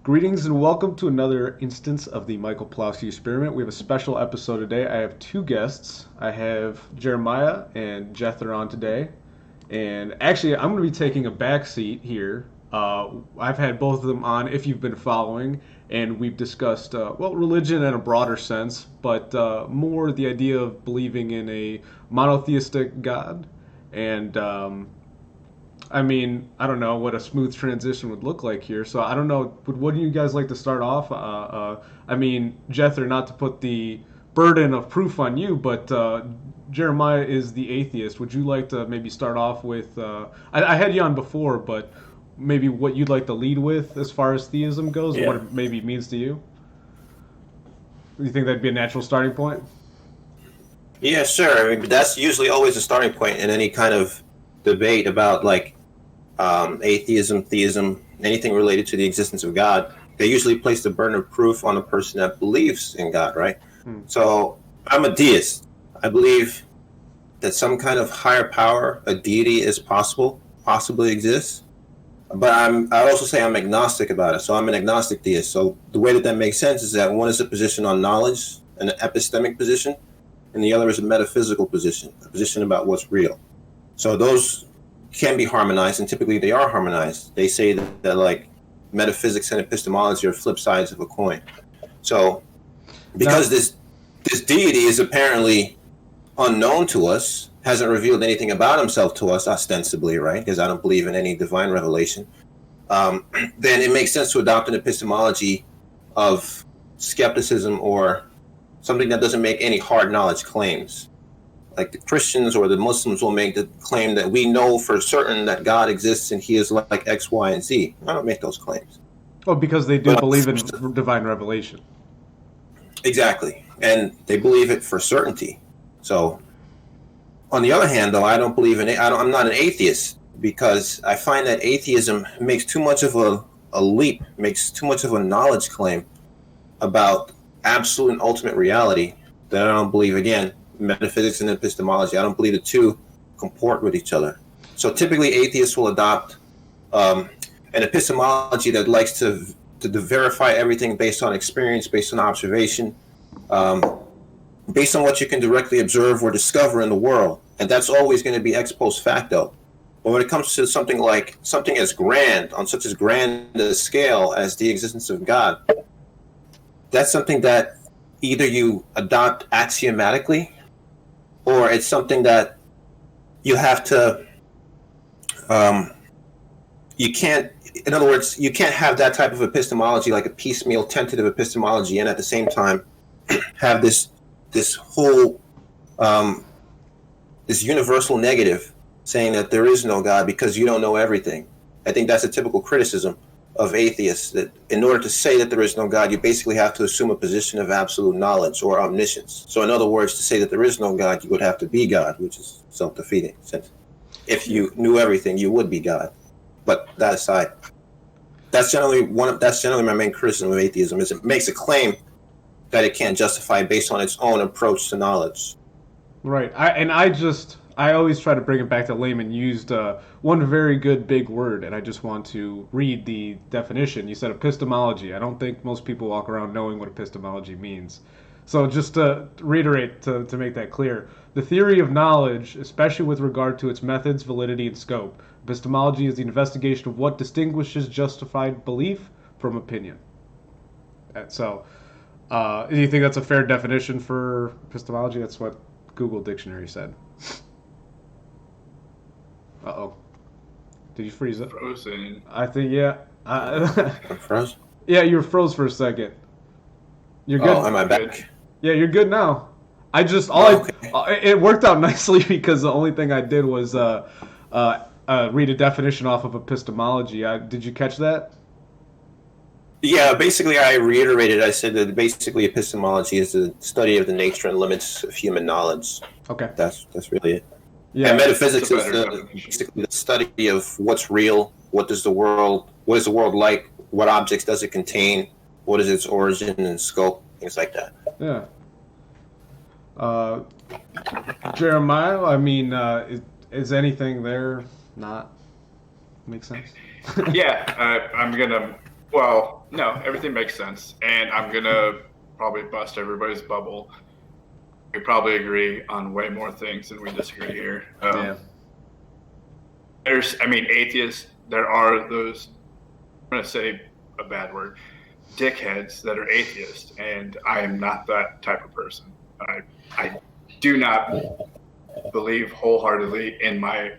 Greetings and welcome to another instance of the Michael Plowski experiment. We have a special episode today. I have two guests. I have Jeremiah and Jether on today. And actually, I'm going to be taking a back seat here. I've had both of them on if you've been following, and we've discussed, religion in a broader sense, but more the idea of believing in a monotheistic God. And I don't know what a smooth transition would look like here. So I don't know. What do you guys like to start off? Jether, not to put the burden of proof on you, but Jeremiah is the atheist. Would you like to maybe start off with? I had you on before, but maybe what you'd like to lead with as far as theism goes, and what it maybe means to you. Do you think that'd be a natural starting point? Yeah, sure. I mean, that's usually always a starting point in any kind of debate about atheism, theism, anything related to the existence of God. They usually place the burden of proof on the person that believes in God, right? So I'm a deist. I believe that some kind of higher power, a deity, is possibly exists. But I also say I'm agnostic about it. So I'm an agnostic deist. So the way that makes sense is that one is a position on knowledge, an epistemic position, and the other is a metaphysical position, a position about what's real. So those can be harmonized, and typically they are harmonized. They say that metaphysics and epistemology are flip sides of a coin. So because this deity is apparently unknown to us, hasn't revealed anything about himself to us ostensibly, right? Because I don't believe in any divine revelation. Then it makes sense to adopt an epistemology of skepticism or something that doesn't make any hard knowledge claims. Like the Christians or the Muslims will make the claim that we know for certain that God exists and he is like X, Y, and Z. I don't make those claims. Well, because they do believe in divine revelation. Exactly. And they believe it for certainty. So, on the other hand, though, I don't believe in it. I'm not an atheist because I find that atheism makes too much of a leap, makes too much of a knowledge claim about absolute and ultimate reality that I don't believe, again, metaphysics and epistemology. I don't believe the two comport with each other. So typically atheists will adopt an epistemology that likes to verify everything based on experience, based on observation, based on what you can directly observe or discover in the world. And that's always going to be ex post facto. But when it comes to something as grand, on such as grand a scale as the existence of God, that's something that either you adopt axiomatically or it's something that you have to, you can't have that type of epistemology, like a piecemeal, tentative epistemology, and at the same time have this whole, this universal negative saying that there is no God because you don't know everything. I think that's a typical criticism of atheists, that in order to say that there is no God, you basically have to assume a position of absolute knowledge or omniscience. So in other words, to say that there is no God, you would have to be God, which is self-defeating. Since if you knew everything, you would be God. But that aside, that's generally my main criticism of atheism, is it makes a claim that it can't justify based on its own approach to knowledge. Right. I always try to bring it back to layman used one very good big word, and I just want to read the definition. You said epistemology. I don't think most people walk around knowing what epistemology means. So just to reiterate, to make that clear, the theory of knowledge, especially with regard to its methods, validity, and scope. Epistemology is the investigation of what distinguishes justified belief from opinion. So, do you think that's a fair definition for epistemology? That's what Google Dictionary said. Uh-oh. Did you freeze it? Frozen. I think, yeah. I'm frozen? Yeah, you were froze for a second. You're good. Oh, am I back? Yeah, you're good now. It worked out nicely because the only thing I did was read a definition off of epistemology. Did you catch that? Yeah, basically I reiterated. I said that basically epistemology is the study of the nature and limits of human knowledge. Okay. That's really it. Yeah. And metaphysics is basically the study of what's real, what is the world like, what objects does it contain, what is its origin and scope, things like that. Yeah. Jeremiah, is anything there not make sense? Yeah, I'm gonna Well, no, everything makes sense, and I'm gonna probably bust everybody's bubble. We probably agree on way more things than we disagree here. Yeah. Atheists. There are those. I'm gonna say a bad word, dickheads that are atheists, and I am not that type of person. I do not believe wholeheartedly in my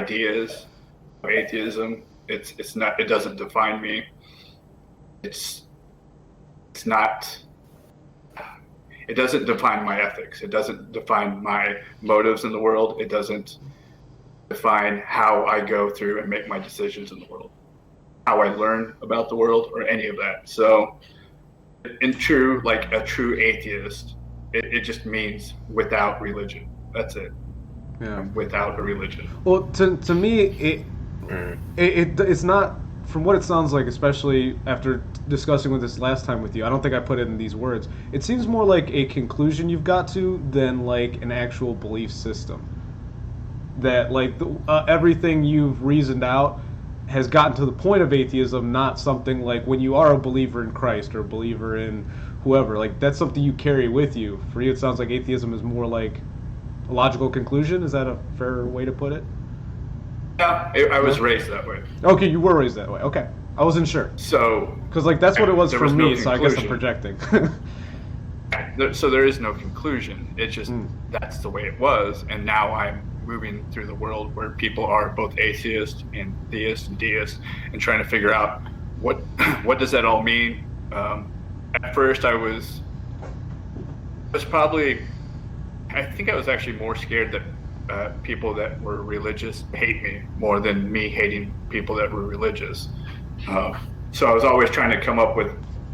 ideas of atheism. It's not. It doesn't define me. It's not. It doesn't define my ethics. It doesn't define my motives in the world. It doesn't define how I go through and make my decisions in the world, how I learn about the world, or any of that. So, in true, like a true atheist, it just means without religion. That's it. Yeah. Without a religion. Well, to me, it's not, from what it sounds like, especially after discussing with this last time with you. I don't think I put it in these words. It seems more like a conclusion you've got to than like an actual belief system. That like everything you've reasoned out has gotten to the point of atheism, not something like when you are a believer in Christ or a believer in whoever. Like that's something you carry with you. For you, it sounds like atheism is more like a logical conclusion. Is that a fair way to put it? Yeah, I was raised that way. Okay, you were raised that way. Okay, I wasn't sure. So, because like that's what it was there for was me. no So I guess I'm conclusion. projecting. So there is no conclusion. It's just that's the way it was, and now I'm moving through the world where people are both atheist and theist and deist, and trying to figure out what does that all mean. At first, I was probably, I think I was actually more scared that people that were religious hate me more than me hating people that were religious. So I was always trying to come up with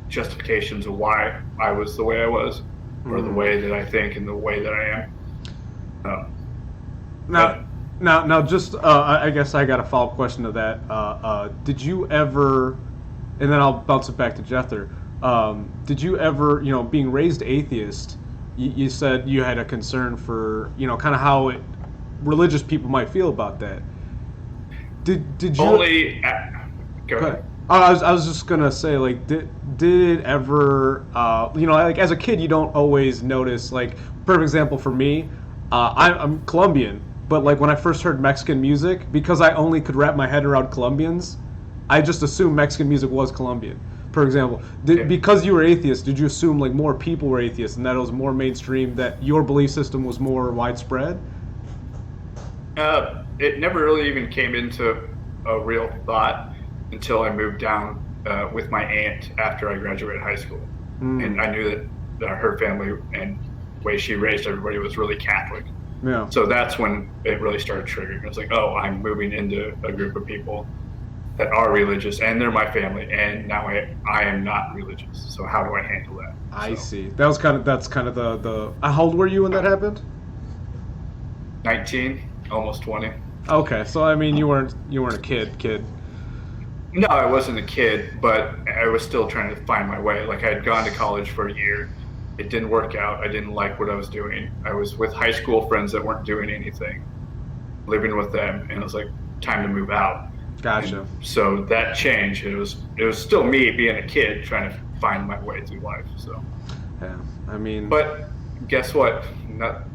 justifications of why I was the way I was, or the way that I think and the way that I am. Now, just I guess I got a follow-up question to that. Did you ever, and then I'll bounce it back to Jether. Did you ever, being raised atheist, you said you had a concern for, kind of how religious people might feel about that. Did you only? Go ahead. I was just gonna say, like, did it ever, like as a kid, you don't always notice. Like, perfect example for me, I'm Colombian, but like when I first heard Mexican music, because I only could wrap my head around Colombians, I just assumed Mexican music was Colombian. For example, because you were atheist, did you assume like more people were atheists and that it was more mainstream, that your belief system was more widespread? It never really even came into a real thought until I moved down with my aunt after I graduated high school. And I knew that her family and the way she raised everybody was really Catholic. Yeah. So that's when it really started triggering. It was like, oh, I'm moving into a group of people that are religious, and they're my family, and now I am not religious. So how do I handle that? I see. That's kind of the. How old were you when that happened? 19, almost 20. Okay, so I mean, you weren't a kid. No, I wasn't a kid, but I was still trying to find my way. Like I had gone to college for a year. It didn't work out. I didn't like what I was doing. I was with high school friends that weren't doing anything, living with them, and it was like time to move out. Gotcha. And so that changed. It was still me being a kid trying to find my way through life. So. Yeah, I mean. But guess what?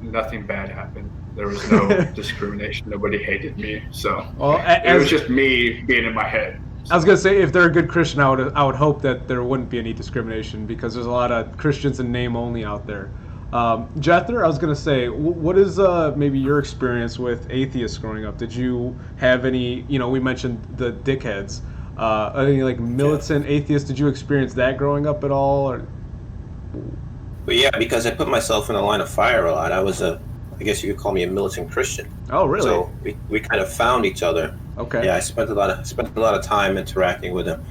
Nothing bad happened. There was no discrimination. Nobody hated me. So it was just me being in my head. I was gonna say, if they're a good Christian, I would hope that there wouldn't be any discrimination, because there's a lot of Christians in name only out there. Jether, I was gonna say, what is maybe your experience with atheists growing up? Did you have any? We mentioned the dickheads. Any like militant atheists? Did you experience that growing up at all? Or? But yeah, because I put myself in the line of fire a lot. I guess you could call me a militant Christian. Oh, really? So we kind of found each other. Okay. Yeah, I spent a lot of time interacting with them.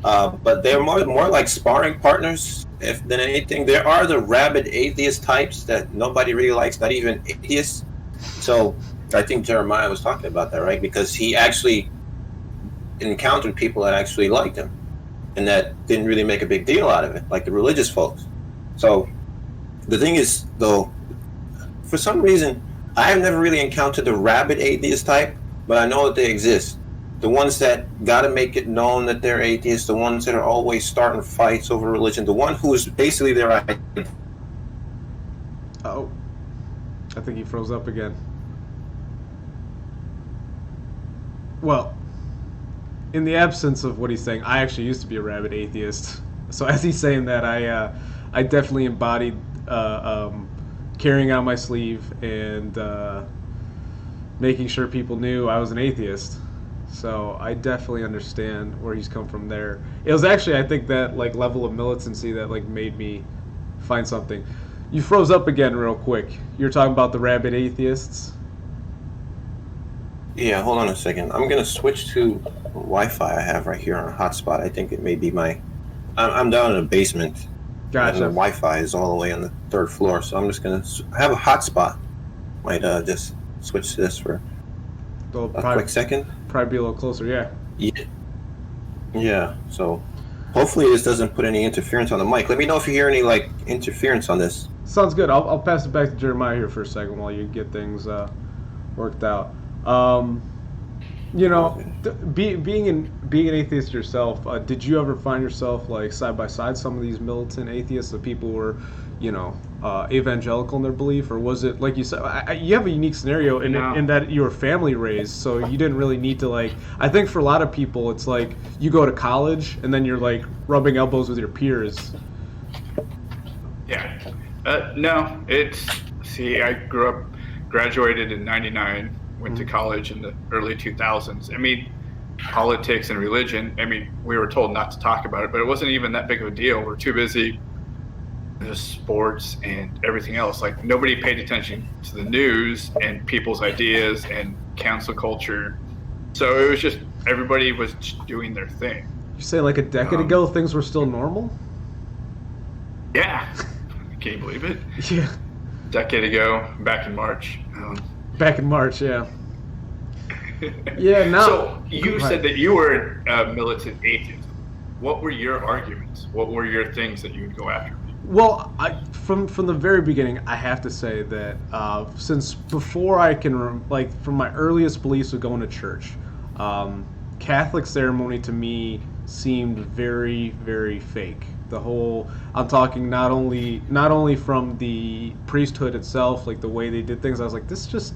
But they're more like sparring partners than anything. There are the rabid atheist types that nobody really likes, not even atheists. So I think Jeremiah was talking about that, right? Because he actually encountered people that actually liked him and that didn't really make a big deal out of it, like the religious folks. So the thing is, though, for some reason, I have never really encountered the rabid atheist type, but I know that they exist. the ones that got to make it known that they're atheists, the ones that are always starting fights over religion, the one who is basically their identity. Oh, I think he froze up again. Well, in the absence of what he's saying, I actually used to be a rabid atheist. So as he's saying that, I definitely embodied carrying on my sleeve and making sure people knew I was an atheist. So I definitely understand where he's come from there. It was actually, I think, that like level of militancy that like made me find something. You froze up again real quick. You're talking about the rabid atheists? Yeah, hold on a second. I'm going to switch to Wi-Fi I have right here on a hotspot. I think it may be my... I'm down in the basement. Gotcha. And the Wi-Fi is all the way on the 3rd floor, so I'm just going to... I have a hotspot. Might just switch to this for a quick second. Probably be a little closer, yeah. Yeah, so hopefully this doesn't put any interference on the mic. Let me know if you hear any like interference on this. Sounds good. I'll pass it back to Jeremiah here for a second while you get things worked out. You know, being an atheist yourself, did you ever find yourself like side by side some of these militant atheists, the people who were, you know, evangelical in their belief, or was it like you said? You have a unique scenario in that you were family raised, so you didn't really need to like. I think for a lot of people, it's like you go to college and then you're like rubbing elbows with your peers. Yeah, no, I grew up, graduated in '99. Went to college in the early 2000s. I mean, politics and religion, I mean, we were told not to talk about it, but it wasn't even that big of a deal. We're too busy with sports and everything else. Like, nobody paid attention to the news and people's ideas and cancel culture. So it was just, everybody was just doing their thing. You say like a decade ago, things were still normal? Yeah. Can you believe it? Yeah. A decade ago, back in March. Back in March, yeah. Yeah, now... So you said that you were a militant atheist. What were your arguments? What were your things that you would go after? Well, from the very beginning, I have to say that since before I can, from my earliest beliefs of going to church, Catholic ceremony to me seemed very, very fake. The whole, I'm talking not only from the priesthood itself, like the way they did things, I was like, this just,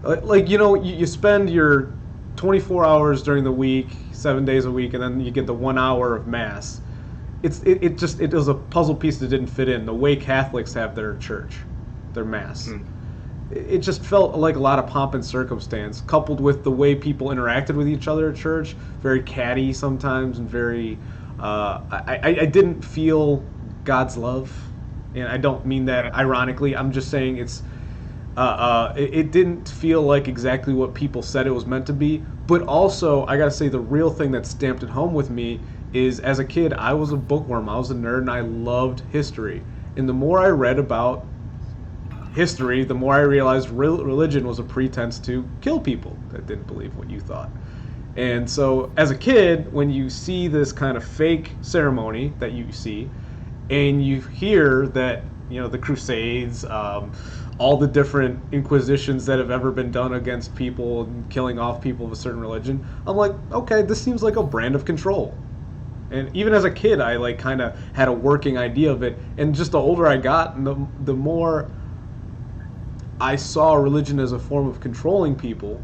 like, you know, you spend your 24 hours during the week, 7 days a week, and then you get the 1 hour of mass. It was a puzzle piece that didn't fit in the way Catholics have their church, their mass. It just felt like a lot of pomp and circumstance, coupled with the way people interacted with each other at church, very catty sometimes, and very... I didn't feel God's love, and I don't mean that ironically. I'm just saying it didn't feel like exactly what people said it was meant to be. But also, I gotta say, the real thing that stamped it home with me is, as a kid, I was a bookworm. I was a nerd, and I loved history. And the more I read about history, the more I realized religion was a pretense to kill people that didn't believe what you thought. And so, as a kid, when you see this kind of fake ceremony that you see, and you hear that, you know, the Crusades, all the different inquisitions that have ever been done against people and killing off people of a certain religion, I'm like, okay, this seems like a brand of control. And even as a kid, I like kind of had a working idea of it. And just the older I got, the more I saw religion as a form of controlling people,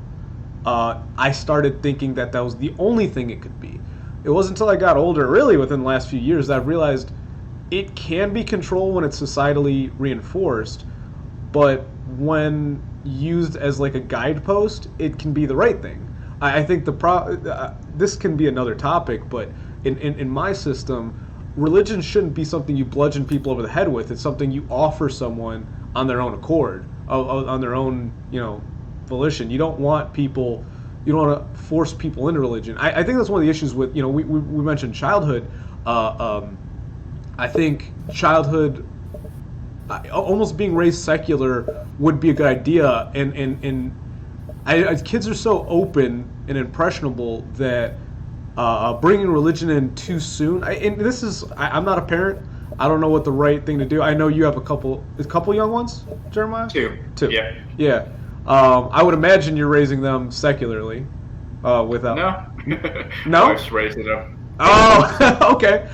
I started thinking that was the only thing it could be. It wasn't until I got older, really within the last few years, that I realized it can be control when it's societally reinforced, but when used as like a guidepost, it can be the right thing. I think this can be another topic, but in my system, religion shouldn't be something you bludgeon people over the head with. It's something you offer someone on their own accord, on their own, you know, volition. You don't want to force people into religion. I think that's one of the issues with, you know, we mentioned childhood. I think childhood, almost being raised secular would be a good idea, and kids are so open and impressionable that bringing religion in too soon. I'm not a parent. I don't know what the right thing to do. I know you have a couple young ones, Jeremiah? Two. Yeah. I would imagine you're raising them secularly. Without No. no. Wife's raising them. Oh, okay.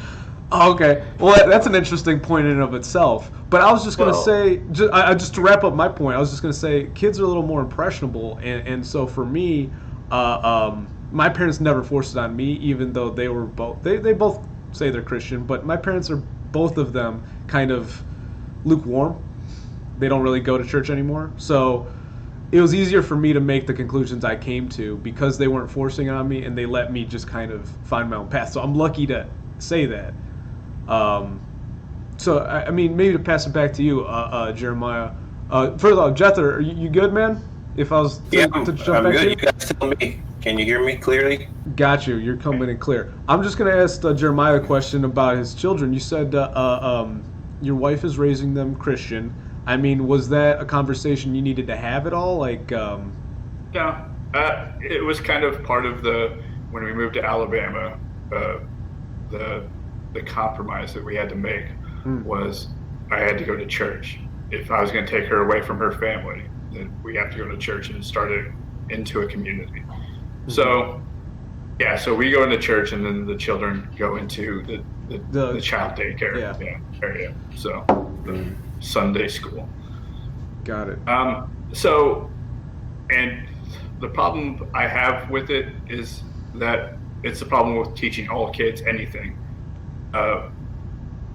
Okay. Well, that's an interesting point in and of itself. But I was just going to say, just to wrap up my point, I was just going to say kids are a little more impressionable. And so for me, my parents never forced it on me, even though they were both, they both say they're Christian, but my parents are, both of them, kind of lukewarm. They don't really go to church anymore. So it was easier for me to make the conclusions I came to because they weren't forcing it on me and they let me just kind of find my own path. So I'm lucky to say that. So I mean, maybe to pass it back to you, Jeremiah. First of all, Jether, are you good, man? If I was to I'm jump good. back to you? You guys tell me. Can you hear me clearly? Got you. You're coming in clear. I'm just going to ask Jeremiah a question about his children. You said your wife is raising them Christian. I mean, was that a conversation you needed to have at all? Like, Yeah, it was kind of part of when we moved to Alabama, the compromise that we had to make was I had to go to church. If I was going to take her away from her family, then we have to go to church and start it into a community. So, yeah, so we go into church and then the children go into the child daycare area. So, the Sunday school. Got it. So, and the problem I have with it is that it's a problem with teaching all kids anything.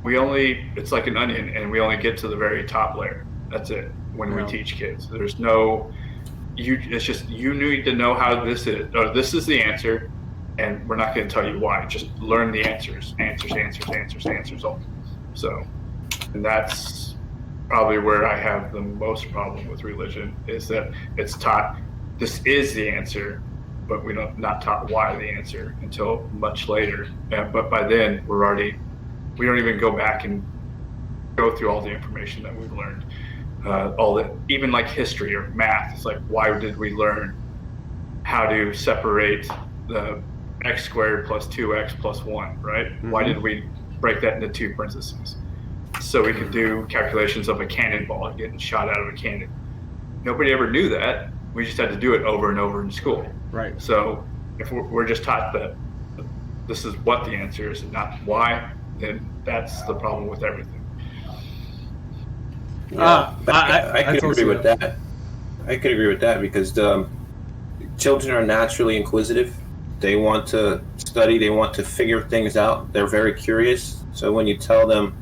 It's like an onion, and we only get to the very top layer. That's it. When we teach kids, there's no, it's just, you need to know how this is. Oh, this is the answer, and we're not going to tell you why. Just learn the answers. Only. So, and that's probably where I have the most problem with religion, is that it's taught this is the answer, but we don't not taught why the answer until much later. But by then we don't even go back and go through all the information that we've learned. All that, even like history or math, it's like, why did we learn how to separate the x squared plus 2x plus 1, right? Mm-hmm. Why did we break that into two parentheses? So we could do calculations of a cannonball getting shot out of a cannon. Nobody ever knew that. We just had to do it over and over in school. Right. So if we're just taught that this is what the answer is and not why, then that's the problem with everything. Yeah, I could agree with that. I could agree with that because children are naturally inquisitive. They want to study. They want to figure things out. They're very curious. So when you tell them,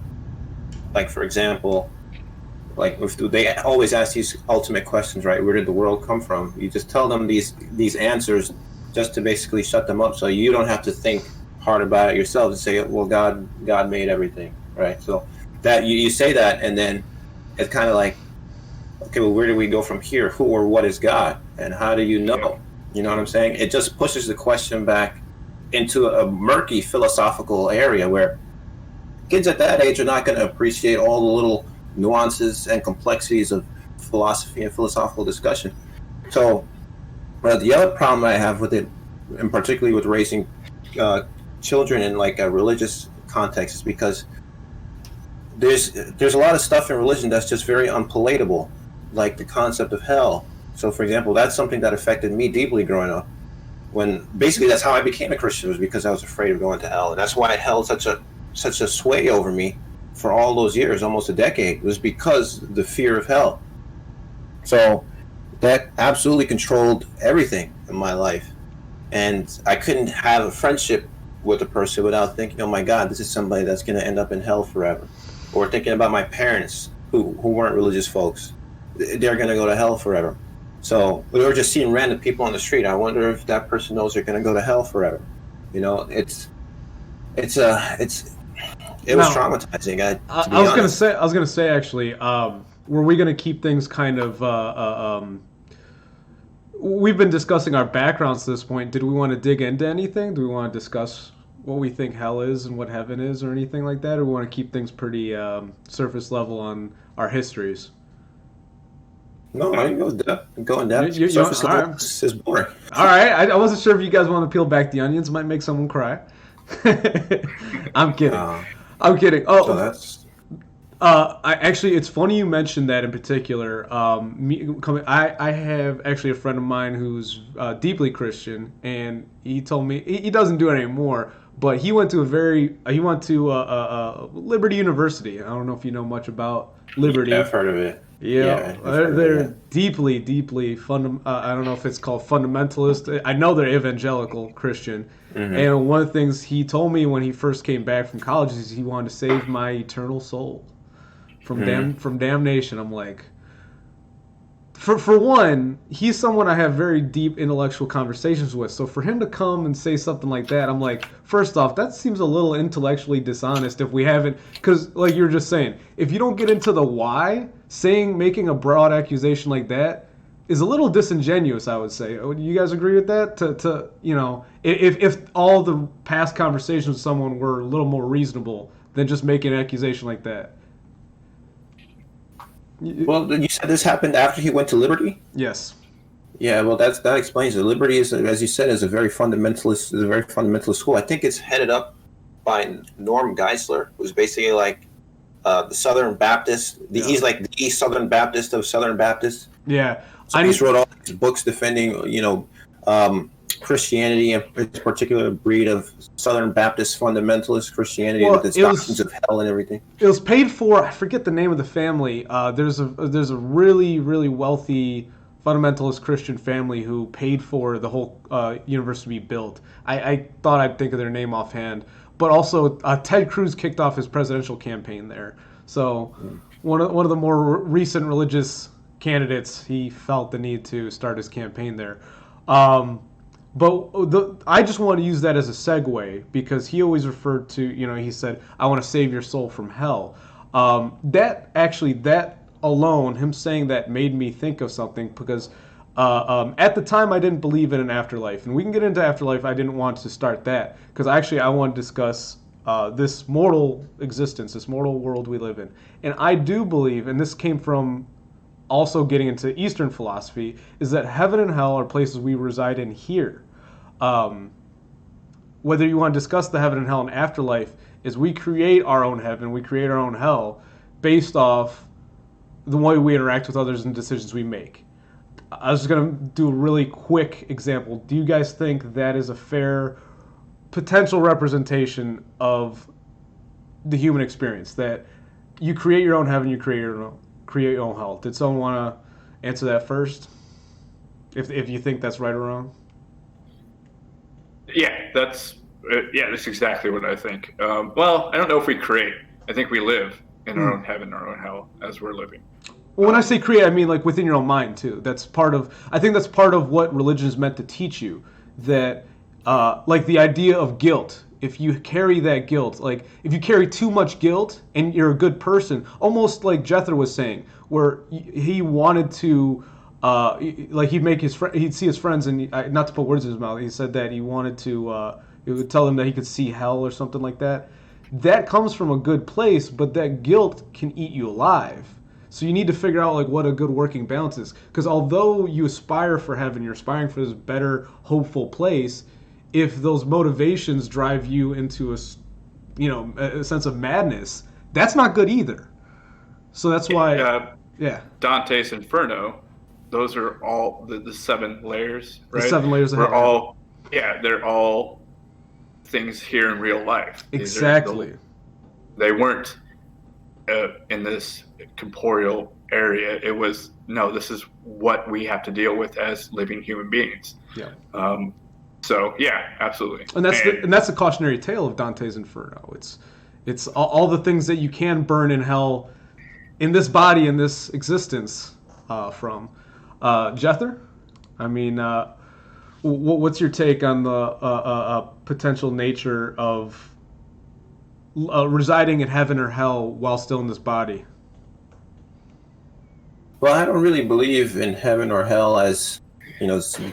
like for example, like if they always ask these ultimate questions, right? Where did the world come from? You just tell them these answers just to basically shut them up, so you don't have to think hard about it yourself and say, well, God made everything, right? So that you say that, and then it's kind of like, okay, well, where do we go from here? Who or what is God, and how do you know? You know what I'm saying? It just pushes the question back into a murky philosophical area where kids at that age are not going to appreciate all the little nuances and complexities of philosophy and philosophical discussion. So the other problem I have with it, and particularly with raising children in like a religious context, is because there's a lot of stuff in religion that's just very unpalatable, like the concept of hell. So for example, that's something that affected me deeply growing up. When basically that's how I became a Christian, was because I was afraid of going to hell, and that's why it held such a sway over me for all those years, almost a decade. It was because the fear of hell. So that absolutely controlled everything in my life, and I couldn't have a friendship with a person without thinking, oh my God, this is somebody that's going to end up in hell forever. Or thinking about my parents who weren't religious folks, they're going to go to hell forever. So we were just seeing random people on the street. I wonder if that person knows they're going to go to hell forever. You know, it was traumatizing. I was gonna say actually, were we gonna keep things kind of? We've been discussing our backgrounds to this point. Did we want to dig into anything? Do we want to discuss what we think hell is and what heaven is, or anything like that? Or we want to keep things pretty surface level on our histories? No, I go in depth. Surface level is boring. All right, I wasn't sure if you guys want to peel back the onions. Might make someone cry. I'm kidding. I'm kidding. Oh, so that's It's funny you mentioned that in particular. I have actually a friend of mine who's deeply Christian, and he told me he doesn't do it anymore. But he went to Liberty University. I don't know if you know much about Liberty. Yeah, I've heard of it. Yeah, they're deeply, deeply I don't know if it's called fundamentalist. I know they're evangelical Christian. Mm-hmm. And one of the things he told me when he first came back from college is he wanted to save my eternal soul from damnation. I'm like, for one, he's someone I have very deep intellectual conversations with. So for him to come and say something like that, I'm like, first off, that seems a little intellectually dishonest if we haven't, because like you were just saying, if you don't get into the why, making a broad accusation like that is a little disingenuous, I would say. Would you guys agree with that? To if all the past conversations with someone were a little more reasonable than just making an accusation like that. Well, you said this happened after he went to Liberty? Yes. Yeah, well, that explains it. Liberty is, as you said, is a very fundamentalist school. I think it's headed up by Norm Geisler, who's basically like the Southern Baptist. He's like the Southern Baptist of Southern Baptists. Yeah. So he's wrote all these books defending, Christianity, and in particular breed of Southern Baptist fundamentalist Christianity, with its doctrines of hell and everything. It was paid for. I forget the name of the family. There's a really, really wealthy fundamentalist Christian family who paid for the whole university to be built. I thought I'd think of their name offhand, but also Ted Cruz kicked off his presidential campaign there. So one of the more recent religious candidates, he felt the need to start his campaign there. But I just want to use that as a segue because he always referred to, he said, I want to save your soul from hell. That alone, him saying that made me think of something because at the time I didn't believe in an afterlife. And we can get into afterlife. I didn't want to start that because I want to discuss this mortal existence, this mortal world we live in. And I do believe, and this came from also getting into Eastern philosophy, is that heaven and hell are places we reside in here. Whether you want to discuss the heaven and hell and afterlife, is we create our own heaven, we create our own hell, based off the way we interact with others and decisions we make. I was just going to do a really quick example. Do you guys think that is a fair potential representation of the human experience? That you create your own heaven, you create your own hell. Did someone want to answer that first? If you think that's right or wrong. Yeah, that's exactly what I think. Well, I don't know if we create. I think we live in our own heaven, our own hell, as we're living. Well, when I say create, I mean like within your own mind too. I think that's part of what religion is meant to teach you. That, like the idea of guilt. If you carry that guilt, like if you carry too much guilt and you're a good person, almost like Jethro was saying, where he wanted to, like he'd see his friends, and not to put words in his mouth, he said that he wanted to, he would tell them that he could see hell or something like that. That comes from a good place, but that guilt can eat you alive. So you need to figure out like what a good working balance is, because although you aspire for heaven, you're aspiring for this better, hopeful place. If those motivations drive you into a sense of madness, that's not good either. So that's why, Dante's Inferno, those are all the 7 layers, right? The 7 layers of hell. They're all things here in real life. Exactly. They weren't in this corporeal area. It was, no, this is what we have to deal with as living human beings. Yeah. So yeah, absolutely. And that's the cautionary tale of Dante's Inferno. It's all the things that you can burn in hell, in this body, in this existence, from. Jether, I mean, what's your take on the potential nature of residing in heaven or hell while still in this body? Well, I don't really believe in heaven or hell as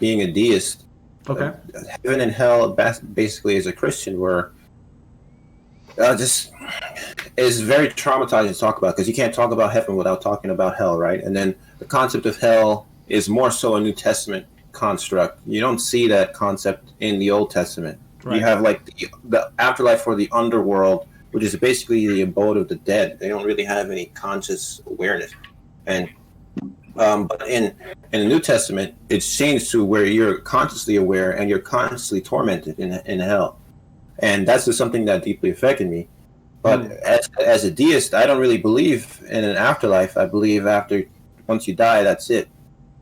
being a deist. Okay. Heaven and hell, basically, as a Christian, were just is very traumatizing to talk about, because you can't talk about heaven without talking about hell, right? And then the concept of hell is more so a New Testament construct. You don't see that concept in the Old Testament. Right. You have like the afterlife or the underworld, which is basically the abode of the dead. They don't really have any conscious awareness. And but in the New Testament, it's changed to where you're consciously aware and you're consciously tormented in hell. And that's just something that deeply affected me. But as a deist, I don't really believe in an afterlife. I believe once you die, that's it.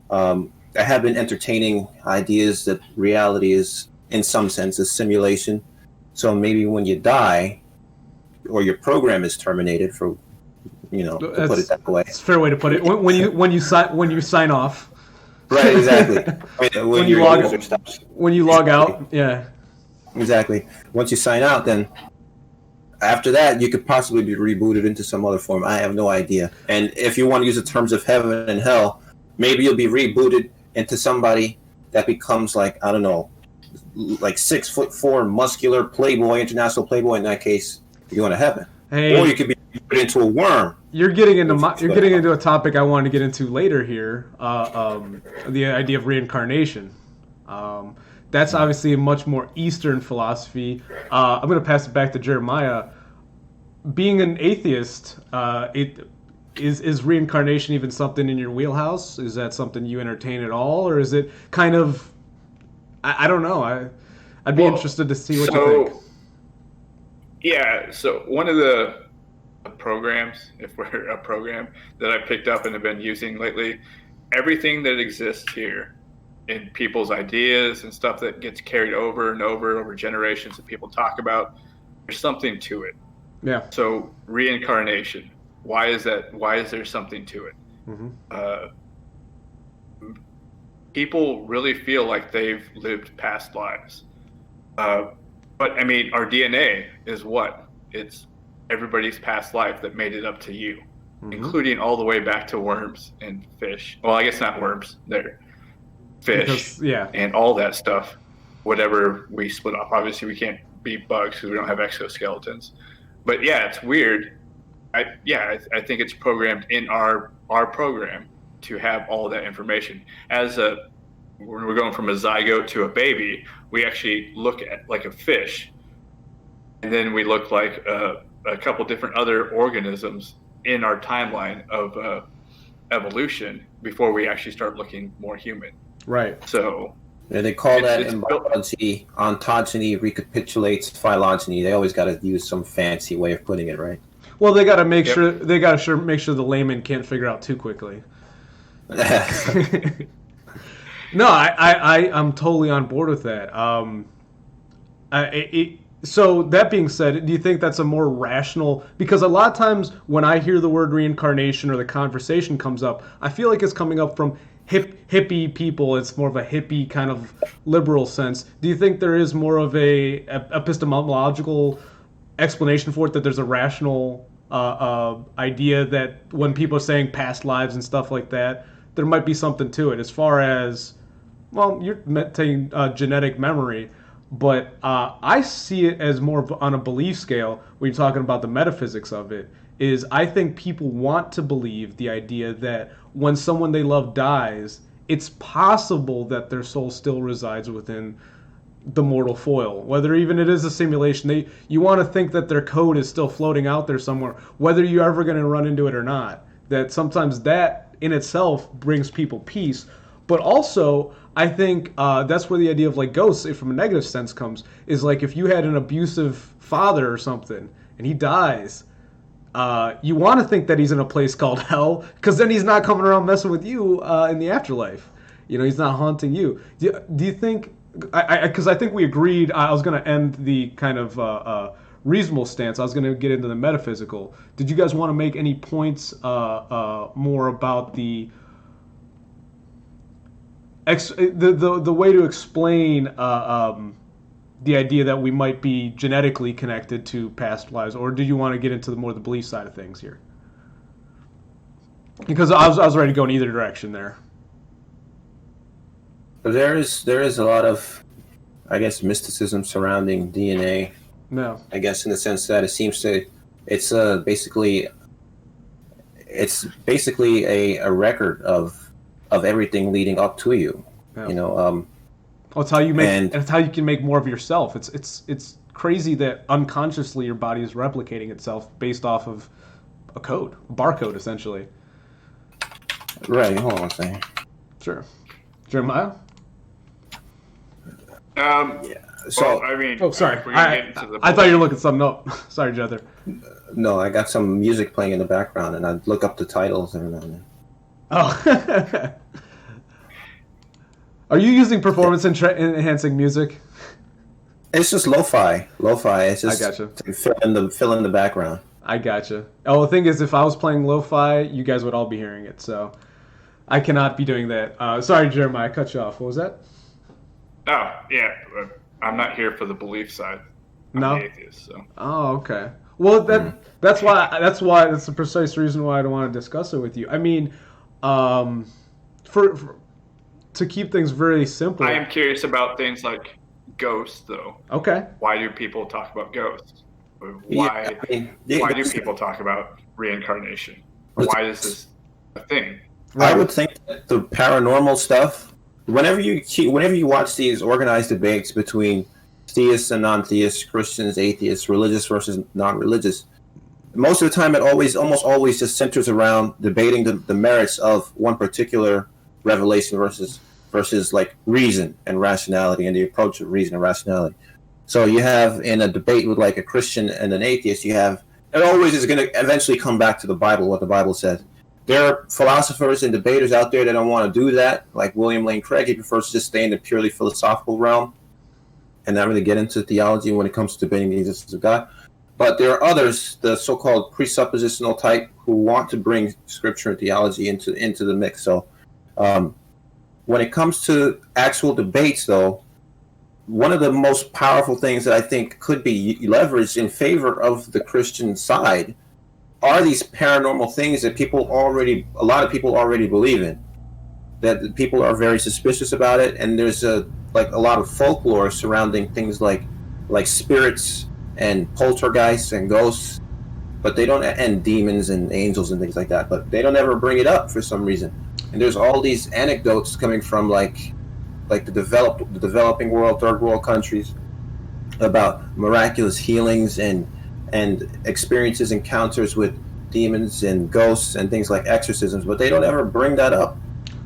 I have been entertaining ideas that reality is, in some sense, a simulation. So maybe when you die, or your program is terminated, for to put it that way. It's a fair way to put it. When you sign off. Right, exactly. when you log out, yeah. Exactly. Once you sign out, then after that, you could possibly be rebooted into some other form. I have no idea. And if you want to use the terms of heaven and hell, maybe you'll be rebooted into somebody that becomes like 6'4" muscular playboy, international playboy. In that case, you're going to heaven. Hey, or you could be put into a worm. You're getting into a topic I wanted to get into later here. The idea of reincarnation. That's obviously a much more Eastern philosophy. I'm going to pass it back to Jeremiah. Being an atheist, is reincarnation even something in your wheelhouse? Is that something you entertain at all, or is it kind of? I don't know. I'd be interested to see what you think. Yeah. So one of the programs, if we're a program, that I picked up and have been using lately, everything that exists here in people's ideas and stuff that gets carried over and over generations that people talk about, there's something to it. Yeah. So reincarnation, why is that? Why is there something to it? Mm-hmm. People really feel like they've lived past lives. But I mean, our DNA is what? It's everybody's past life that made it up to you, including all the way back to worms and fish. Well, I guess not worms. They're fish, and all that stuff, whatever we split off. Obviously, we can't be bugs because we don't have exoskeletons. But yeah, it's weird. I think it's programmed in our program to have all that information. When we're going from a zygote to a baby, we actually look at like a fish, and then we look like a couple different other organisms in our timeline of evolution before we actually start looking more human. Right. So they call that in biology, ontogeny recapitulates phylogeny. They always got to use some fancy way of putting it, right? Well, they got to make sure make sure the layman can't figure out too quickly. No, I'm totally on board with that. So that being said, do you think that's a more rational? Because a lot of times when I hear the word reincarnation or the conversation comes up, I feel like it's coming up from hippie people. It's more of a hippie kind of liberal sense. Do you think there is more of a epistemological explanation for it, that there's a rational idea that when people are saying past lives and stuff like that, there might be something to it as far as, well, you're saying genetic memory, but I see it as more of on a belief scale when you're talking about the metaphysics of it, is I think people want to believe the idea that when someone they love dies, it's possible that their soul still resides within the mortal foil, whether even it is a simulation. You want to think that their code is still floating out there somewhere, whether you're ever going to run into it or not. That sometimes that in itself brings people peace. But also, I think that's where the idea of like ghosts, from a negative sense, comes. Is like if you had an abusive father or something and he dies, you want to think that he's in a place called hell, because then he's not coming around messing with you in the afterlife. He's not haunting you. Do you think? Because I think we agreed. I was going to end the kind of reasonable stance. I was going to get into the metaphysical. Did you guys want to make any points more about the way to explain the idea that we might be genetically connected to past lives, or do you want to get into the belief side of things here? Because I was ready to go in either direction there. There is a lot of, I guess, mysticism surrounding DNA. No. I guess in the sense that it seems to, it's basically a record of everything leading up to you. Yeah. Well, it's how you make. And it's how you can make more of yourself. It's crazy that unconsciously your body is replicating itself based off of a code, a barcode, essentially. Right. Hold on a second. Sure. Jeremiah? Yeah. So, Well, I mean, Oh, sorry. if we're gonna get into the I thought you were looking something up. Sorry, Jether. no, I got some music playing in the background, and I look up the titles every now and then. Oh. Are you using performance enhancing music? It's just lo-fi. Lo-fi. It's just I gotcha. to fill in the background. I gotcha. Oh, the thing is, if I was playing lo-fi, you guys would all be hearing it, so I cannot be doing that. Sorry, Jeremiah, I cut you off. What was that? Oh, yeah. I'm not here for the belief side. I'm No? an atheist, so. Oh, okay. Well, that's the precise reason why I don't want to discuss it with you. I mean, for to keep things very simple. I am curious about things like ghosts, though. Okay. Why do people talk about ghosts? Why do people talk about reincarnation? Why is this a thing? I would think that the paranormal stuff. Whenever you watch these organized debates between theists and non-theists, Christians, atheists, religious versus non-religious, most of the time it almost always just centers around debating the merits of one particular revelation versus like reason and rationality and the approach of reason and rationality. So you have in a debate with like a Christian and an atheist, it always is going to eventually come back to the Bible, what the Bible says. There are philosophers and debaters out there that don't want to do that, like William Lane Craig. He prefers to just stay in the purely philosophical realm and not really get into theology when it comes to debating the existence of God. But there are others, the so-called presuppositional type, who want to bring scripture and theology into the mix. So when it comes to actual debates, though, one of the most powerful things that I think could be leveraged in favor of the Christian side are these paranormal things that a lot of people already believe in. That people are very suspicious about it, and there's a lot of folklore surrounding things like spirits and poltergeists and ghosts, but they don't, and demons and angels and things like that. But they don't ever bring it up for some reason. And there's all these anecdotes coming from like the developing world, third world countries, about miraculous healings and experiences, encounters with demons and ghosts and things like exorcisms, but they don't ever bring that up.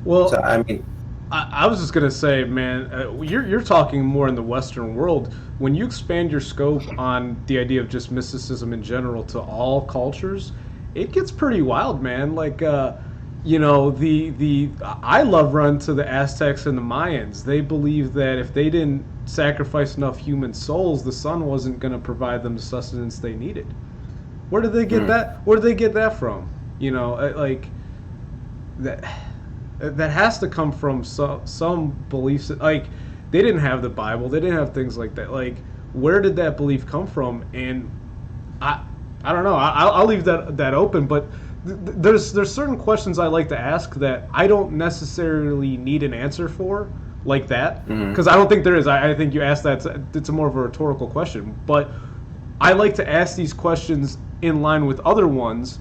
Well, so, I mean, I was just gonna say, man, you're talking more in the Western world. When you expand your scope on the idea of just mysticism in general to all cultures, it gets pretty wild, man. Like, I love run to the Aztecs and the Mayans. They believe that if they didn't sacrifice enough human souls, the sun wasn't going to provide them the sustenance they needed. Where did they get that? Where did they get that from? That has to come from some beliefs. Like, they didn't have the Bible. They didn't have things like that. Like, where did that belief come from? And I don't know. I'll leave that open. But there's certain questions I like to ask that I don't necessarily need an answer for, like that, because I don't think there is. I think you asked that. It's a more of a rhetorical question. But I like to ask these questions in line with other ones.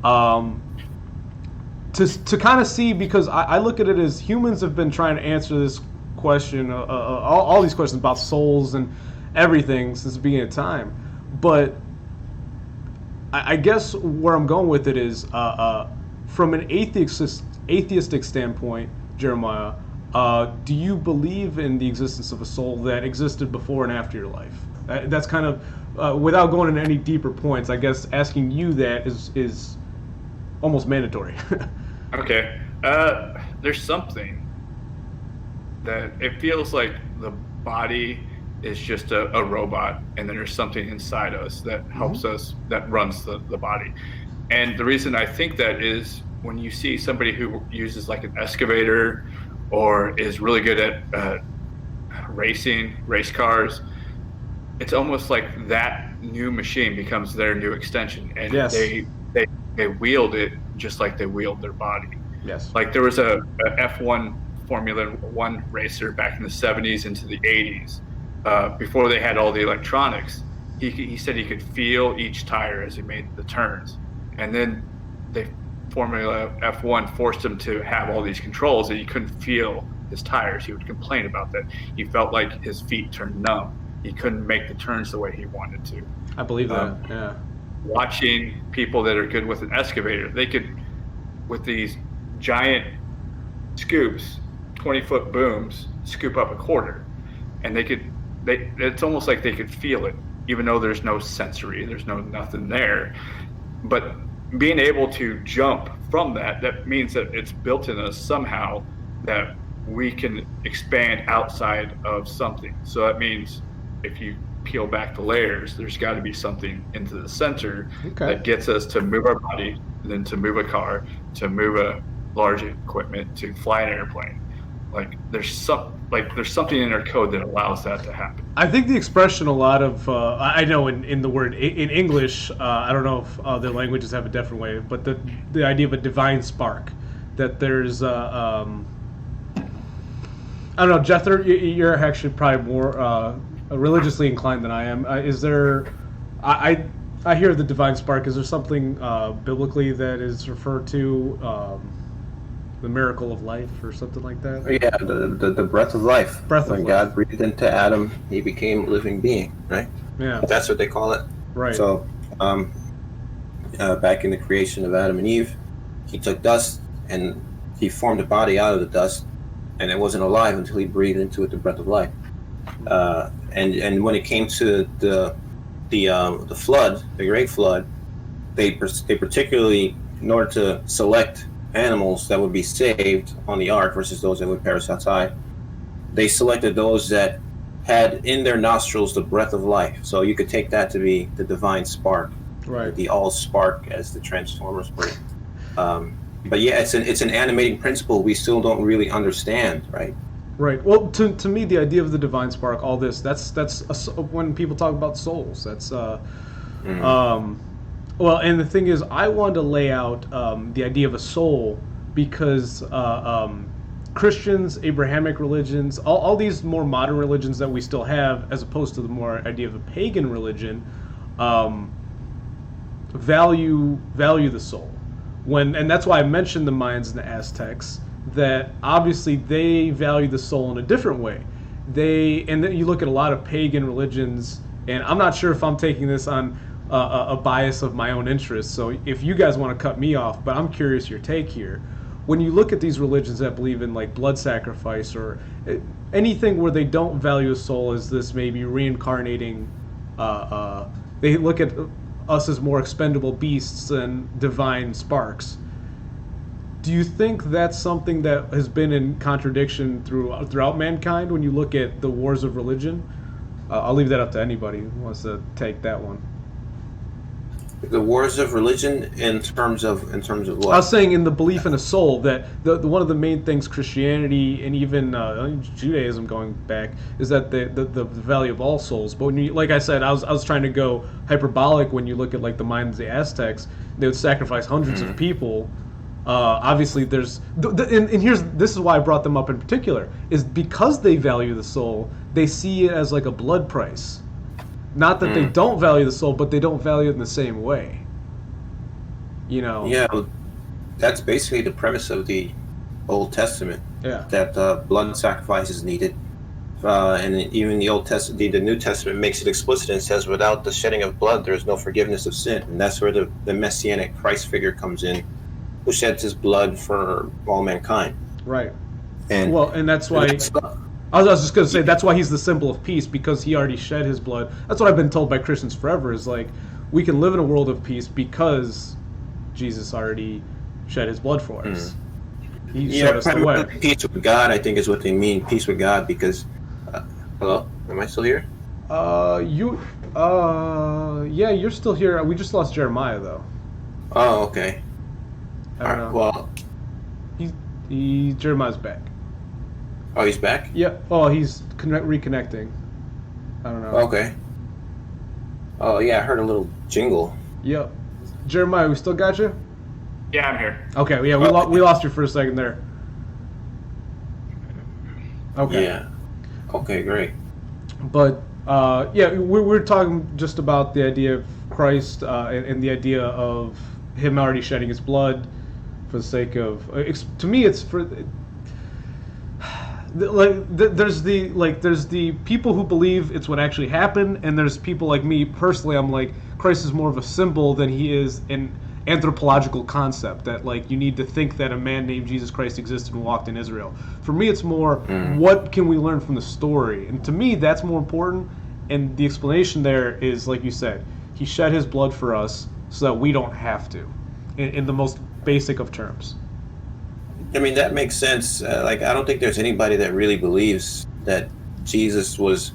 To kind of see, because I look at it as humans have been trying to answer this question, all these questions about souls and everything since the beginning of time. But I guess where I'm going with it is from an atheistic standpoint, Jeremiah, do you believe in the existence of a soul that existed before and after your life? That's kind of, without going into any deeper points, I guess asking you that is almost mandatory. Okay. There's something that it feels like the body is just a robot, and then there's something inside us that helps us, that runs the body. And the reason I think that is when you see somebody who uses like an excavator or is really good at race cars, it's almost like that new machine becomes their new extension, and yes. they wield it just like they wield their body. Yes. Like there was a F1 Formula One racer back in the 70s into the 80s, before they had all the electronics. He said he could feel each tire as he made the turns, and then Formula F1 forced him to have all these controls, and he couldn't feel his tires. He would complain about that. He felt like his feet turned numb. he couldn't make the turns the way he wanted to. I believe that. Yeah. Watching people that are good with an excavator, they could, with these giant scoops, 20-foot booms, scoop up a quarter, and it's almost like they could feel it, even though there's no sensory, there's nothing there. But being able to jump from that means that it's built in us somehow that we can expand outside of something. So that means if you peel back the layers, there's got to be something into the center that gets us to move our body, and then to move a car, to move a large equipment, to fly an airplane. There's something in our code that allows that to happen. I think the expression a lot of I know in the word in English, I don't know if other languages have a different way, but the idea of a divine spark, that there's I don't know, Jethro, you're actually probably more religiously inclined than I am. Is there? I hear the divine spark. Is there something biblically that is referred to? The miracle of life or something like that? Yeah, the breath of life. When God breathed into Adam, he became a living being, right? Yeah. That's what they call it. Right. So, back in the creation of Adam and Eve, he took dust and he formed a body out of the dust, and it wasn't alive until he breathed into it the breath of life. And when it came to the flood, the great flood, they particularly, in order to select animals that would be saved on the ark versus those that would perish outside, they selected those that had in their nostrils the breath of life. So you could take that to be the divine spark, right? The all spark, as the Transformers put it. But yeah, it's an animating principle we still don't really understand, right? Right. Well, to me, the idea of the divine spark, all this, that's when people talk about souls. That's well, and the thing is, I wanted to lay out the idea of a soul because Christians, Abrahamic religions, all these more modern religions that we still have, as opposed to the more idea of a pagan religion, value the soul. And that's why I mentioned the Mayans and the Aztecs, that obviously they value the soul in a different way. And then you look at a lot of pagan religions, and I'm not sure if I'm taking this on a bias of my own interest, so if you guys want to cut me off, but I'm curious your take here. When you look at these religions that believe in like blood sacrifice or anything where they don't value a soul as this maybe reincarnating, they look at us as more expendable beasts than divine sparks. Do you think that's something that has been in contradiction throughout mankind when you look at the wars of religion? I'll leave that up to anybody who wants to take that one. The wars of religion in terms of what? I was saying in the belief in a soul, that the one of the main things Christianity and even Judaism going back is that the value of all souls. But when you, like I said, I was trying to go hyperbolic when you look at like the Mayans, the Aztecs, they would sacrifice hundreds of people. Obviously, there's and this is why I brought them up in particular, is because they value the soul, they see it as like a blood price. Not that they don't value the soul, but they don't value it in the same way. You know? Yeah, that's basically the premise of the Old Testament. Yeah. That blood sacrifice is needed. And even the Old Testament, the New Testament makes it explicit and says, without the shedding of blood, there is no forgiveness of sin. And that's where the Messianic Christ figure comes in, who sheds his blood for all mankind. Right. And that's why... I was just going to say, that's why he's the symbol of peace, because he already shed his blood. That's what I've been told by Christians forever, is like, we can live in a world of peace because Jesus already shed his blood for us. He showed us the way. Peace with God, I think, is what they mean. Peace with God, because... hello? Am I still here? Yeah, you're still here. We just lost Jeremiah, though. Oh, okay. I don't know. Well... Jeremiah's back. Oh, he's back? Yep. Oh, he's reconnecting. I don't know. Okay. Oh, yeah, I heard a little jingle. Yep. Jeremiah, we still got you? Yeah, I'm here. Okay, yeah, we lost you for a second there. Okay. Yeah. Okay, great. But, yeah, we're talking just about the idea of Christ and the idea of him already shedding his blood for the sake of... To me, it's for... there's the people who believe it's what actually happened, and there's people like me personally. I'm like, Christ is more of a symbol than he is an anthropological concept. That like you need to think that a man named Jesus Christ existed and walked in Israel. For me, it's more what can we learn from the story, and to me, that's more important. And the explanation there is, like you said, he shed his blood for us so that we don't have to, in the most basic of terms. I mean, that makes sense. Like, I don't think there's anybody that really believes that Jesus was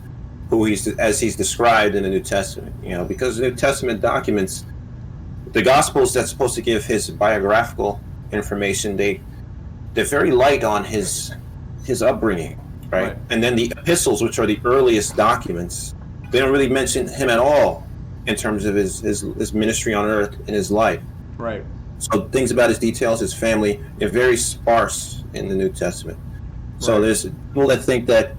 who as he's described in the New Testament. You know, because the New Testament documents, the Gospels that's supposed to give his biographical information, they're very light on his upbringing, right? And then the epistles, which are the earliest documents, they don't really mention him at all in terms of his ministry on earth and his life. Right. So things about his details, his family, are very sparse in the New Testament. So there's people that think that,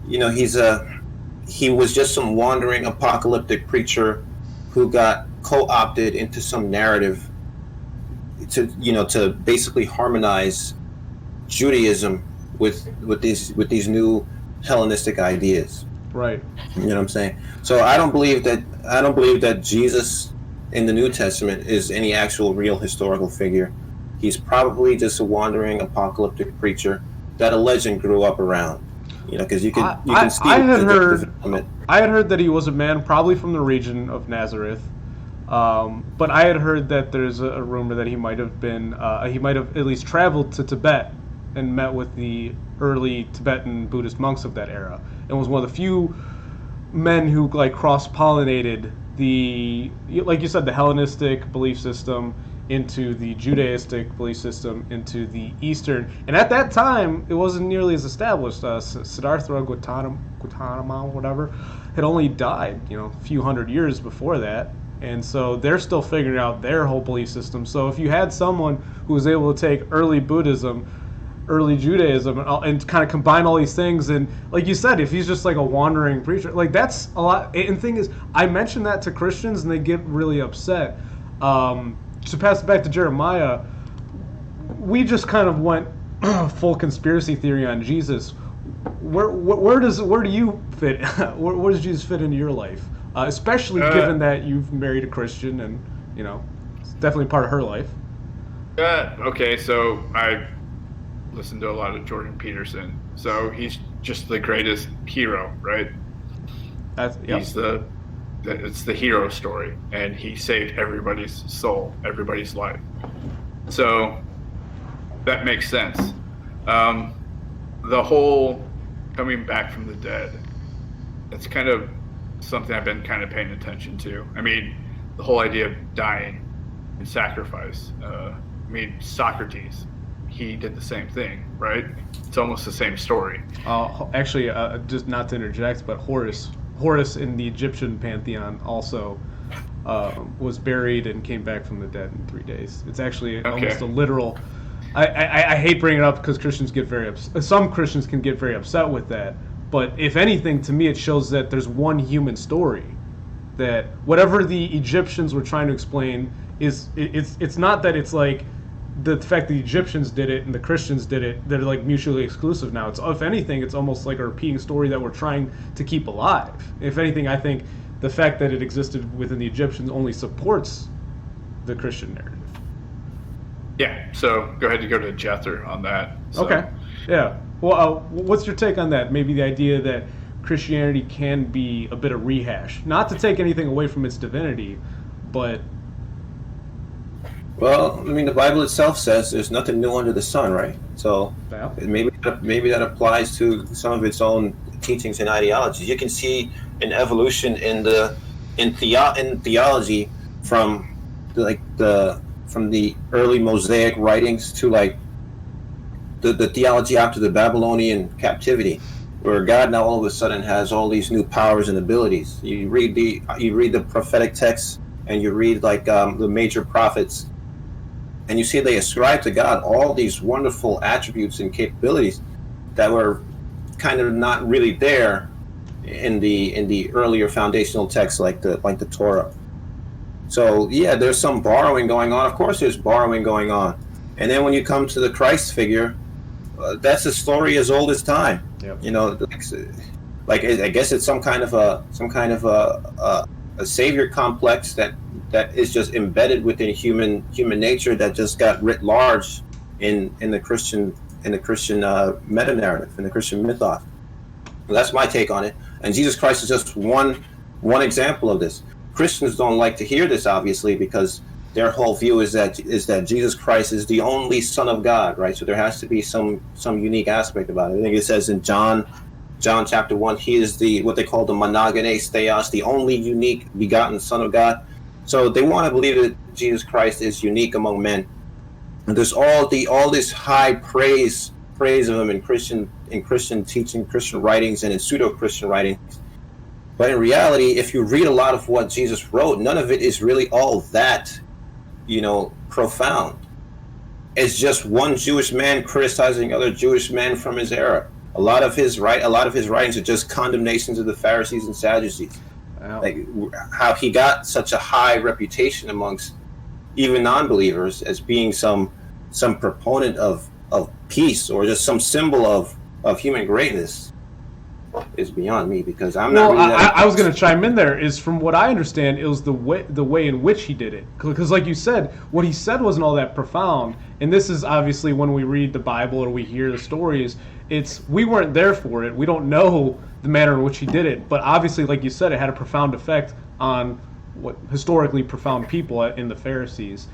you know, he was just some wandering apocalyptic preacher who got co-opted into some narrative to basically harmonize Judaism with these new Hellenistic ideas. Right. You know what I'm saying? So I don't believe that Jesus in the New Testament is any actual real historical figure. He's probably just a wandering apocalyptic preacher that a legend grew up around. You know, because you can see. I had heard that he was a man probably from the region of Nazareth, but I had heard that there's a rumor that he might have at least traveled to Tibet and met with the early Tibetan Buddhist monks of that era, and was one of the few men who like cross-pollinated like you said, the Hellenistic belief system into the Judaistic belief system into the Eastern. And at that time, it wasn't nearly as established. Siddhartha Gautama, whatever, had only died, a few hundred years before that. And so they're still figuring out their whole belief system. So if you had someone who was able to take early Buddhism, early Judaism, and kind of combine all these things, and like you said, if he's just like a wandering preacher, like that's a lot. And the thing is, I mention that to Christians and they get really upset. To pass it back to Jeremiah, we just kind of went full conspiracy theory on Jesus. Where do you fit? Where does Jesus fit into your life? Especially given that you've married a Christian, and it's definitely part of her life. Okay, so I listen to a lot of Jordan Peterson. So he's just the greatest hero, right? It's the hero story, and he saved everybody's soul, everybody's life. So that makes sense. The whole coming back from the dead, it's kind of something I've been kind of paying attention to. I mean, the whole idea of dying and sacrifice. Socrates, he did the same thing, right? It's almost the same story. Actually, just not to interject, but Horus in the Egyptian pantheon also was buried and came back from the dead in 3 days. It's actually almost a literal. I hate bringing it up because Christians get very upset. Some Christians can get very upset with that. But if anything, to me, it shows that there's one human story. That whatever the Egyptians were trying to explain it's not that it's like the fact the Egyptians did it and the Christians did it, they're like mutually exclusive now. It's, if anything, it's almost like a repeating story that we're trying to keep alive. If anything, I think the fact that it existed within the Egyptians only supports the Christian narrative. Yeah, so go ahead and go to Jether on that. So. Okay, yeah. Well, what's your take on that? Maybe the idea that Christianity can be a bit of rehash. Not to take anything away from its divinity, but... Well, I mean, the Bible itself says there's nothing new under the sun, right? So maybe that applies to some of its own teachings and ideologies. You can see an evolution in theology from the early Mosaic writings to like the theology after the Babylonian captivity, where God now all of a sudden has all these new powers and abilities. You read the prophetic texts and you read like the major prophets. And you see they ascribe to God all these wonderful attributes and capabilities that were kind of not really there in the earlier foundational texts like the Torah. So yeah, there's some borrowing going on. Of course, there's borrowing going on. And then when you come to the Christ figure, that's a story as old as time. Yep. You know, like I guess it's some kind of a savior complex that is just embedded within human nature that just got writ large in the Christian meta narrative, in the Christian mythos. Well, that's my take on it. And Jesus Christ is just one example of this. Christians don't like to hear this, obviously, because their whole view is that Jesus Christ is the only Son of God, right? So there has to be some unique aspect about it. I think it says in John chapter 1, he is what they call the monogenes theos, the only unique begotten Son of God. So they want to believe that Jesus Christ is unique among men. And there's all this high praise of him in Christian teaching, Christian writings, and in pseudo-Christian writings. But in reality, if you read a lot of what Jesus wrote, none of it is really all that, profound. It's just one Jewish man criticizing other Jewish men from his era. A lot of his writings are just condemnations of the Pharisees and Sadducees. Wow. Like how he got such a high reputation amongst even non-believers as being some proponent of peace, or just some symbol of human greatness, is beyond me, because I'm not. Well, I was going to chime in there. Is from what I understand, it was the way in which he did it. Because, like you said, what he said wasn't all that profound. And this is obviously when we read the Bible or we hear the stories. We weren't there for it. We don't know the manner in which he did it. But obviously, like you said, it had a profound effect on what historically profound people in the Pharisees.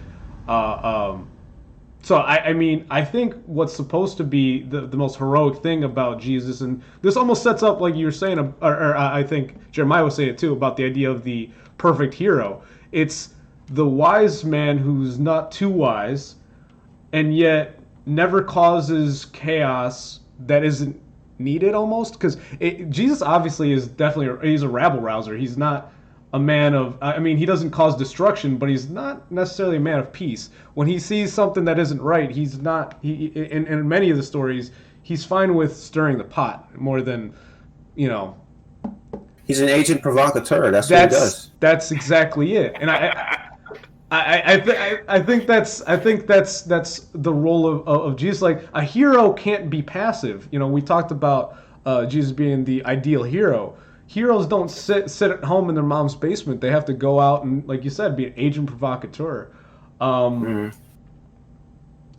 So, I think what's supposed to be the most heroic thing about Jesus, and this almost sets up, like you were saying, or I think Jeremiah was saying it too, about the idea of the perfect hero. It's the wise man who's not too wise, and yet never causes chaos that isn't needed, almost. Because Jesus obviously is he's a rabble rouser. He's not a man of, he doesn't cause destruction, but he's not necessarily a man of peace. When he sees something that isn't right, he's not, in many of the stories, he's fine with stirring the pot more than, He's an agent provocateur. That's what he does. That's exactly it. And I think that's the role of Jesus. Like, a hero can't be passive. We talked about Jesus being the ideal hero. Heroes don't sit at home in their mom's basement. They have to go out and, like you said, be an agent provocateur. I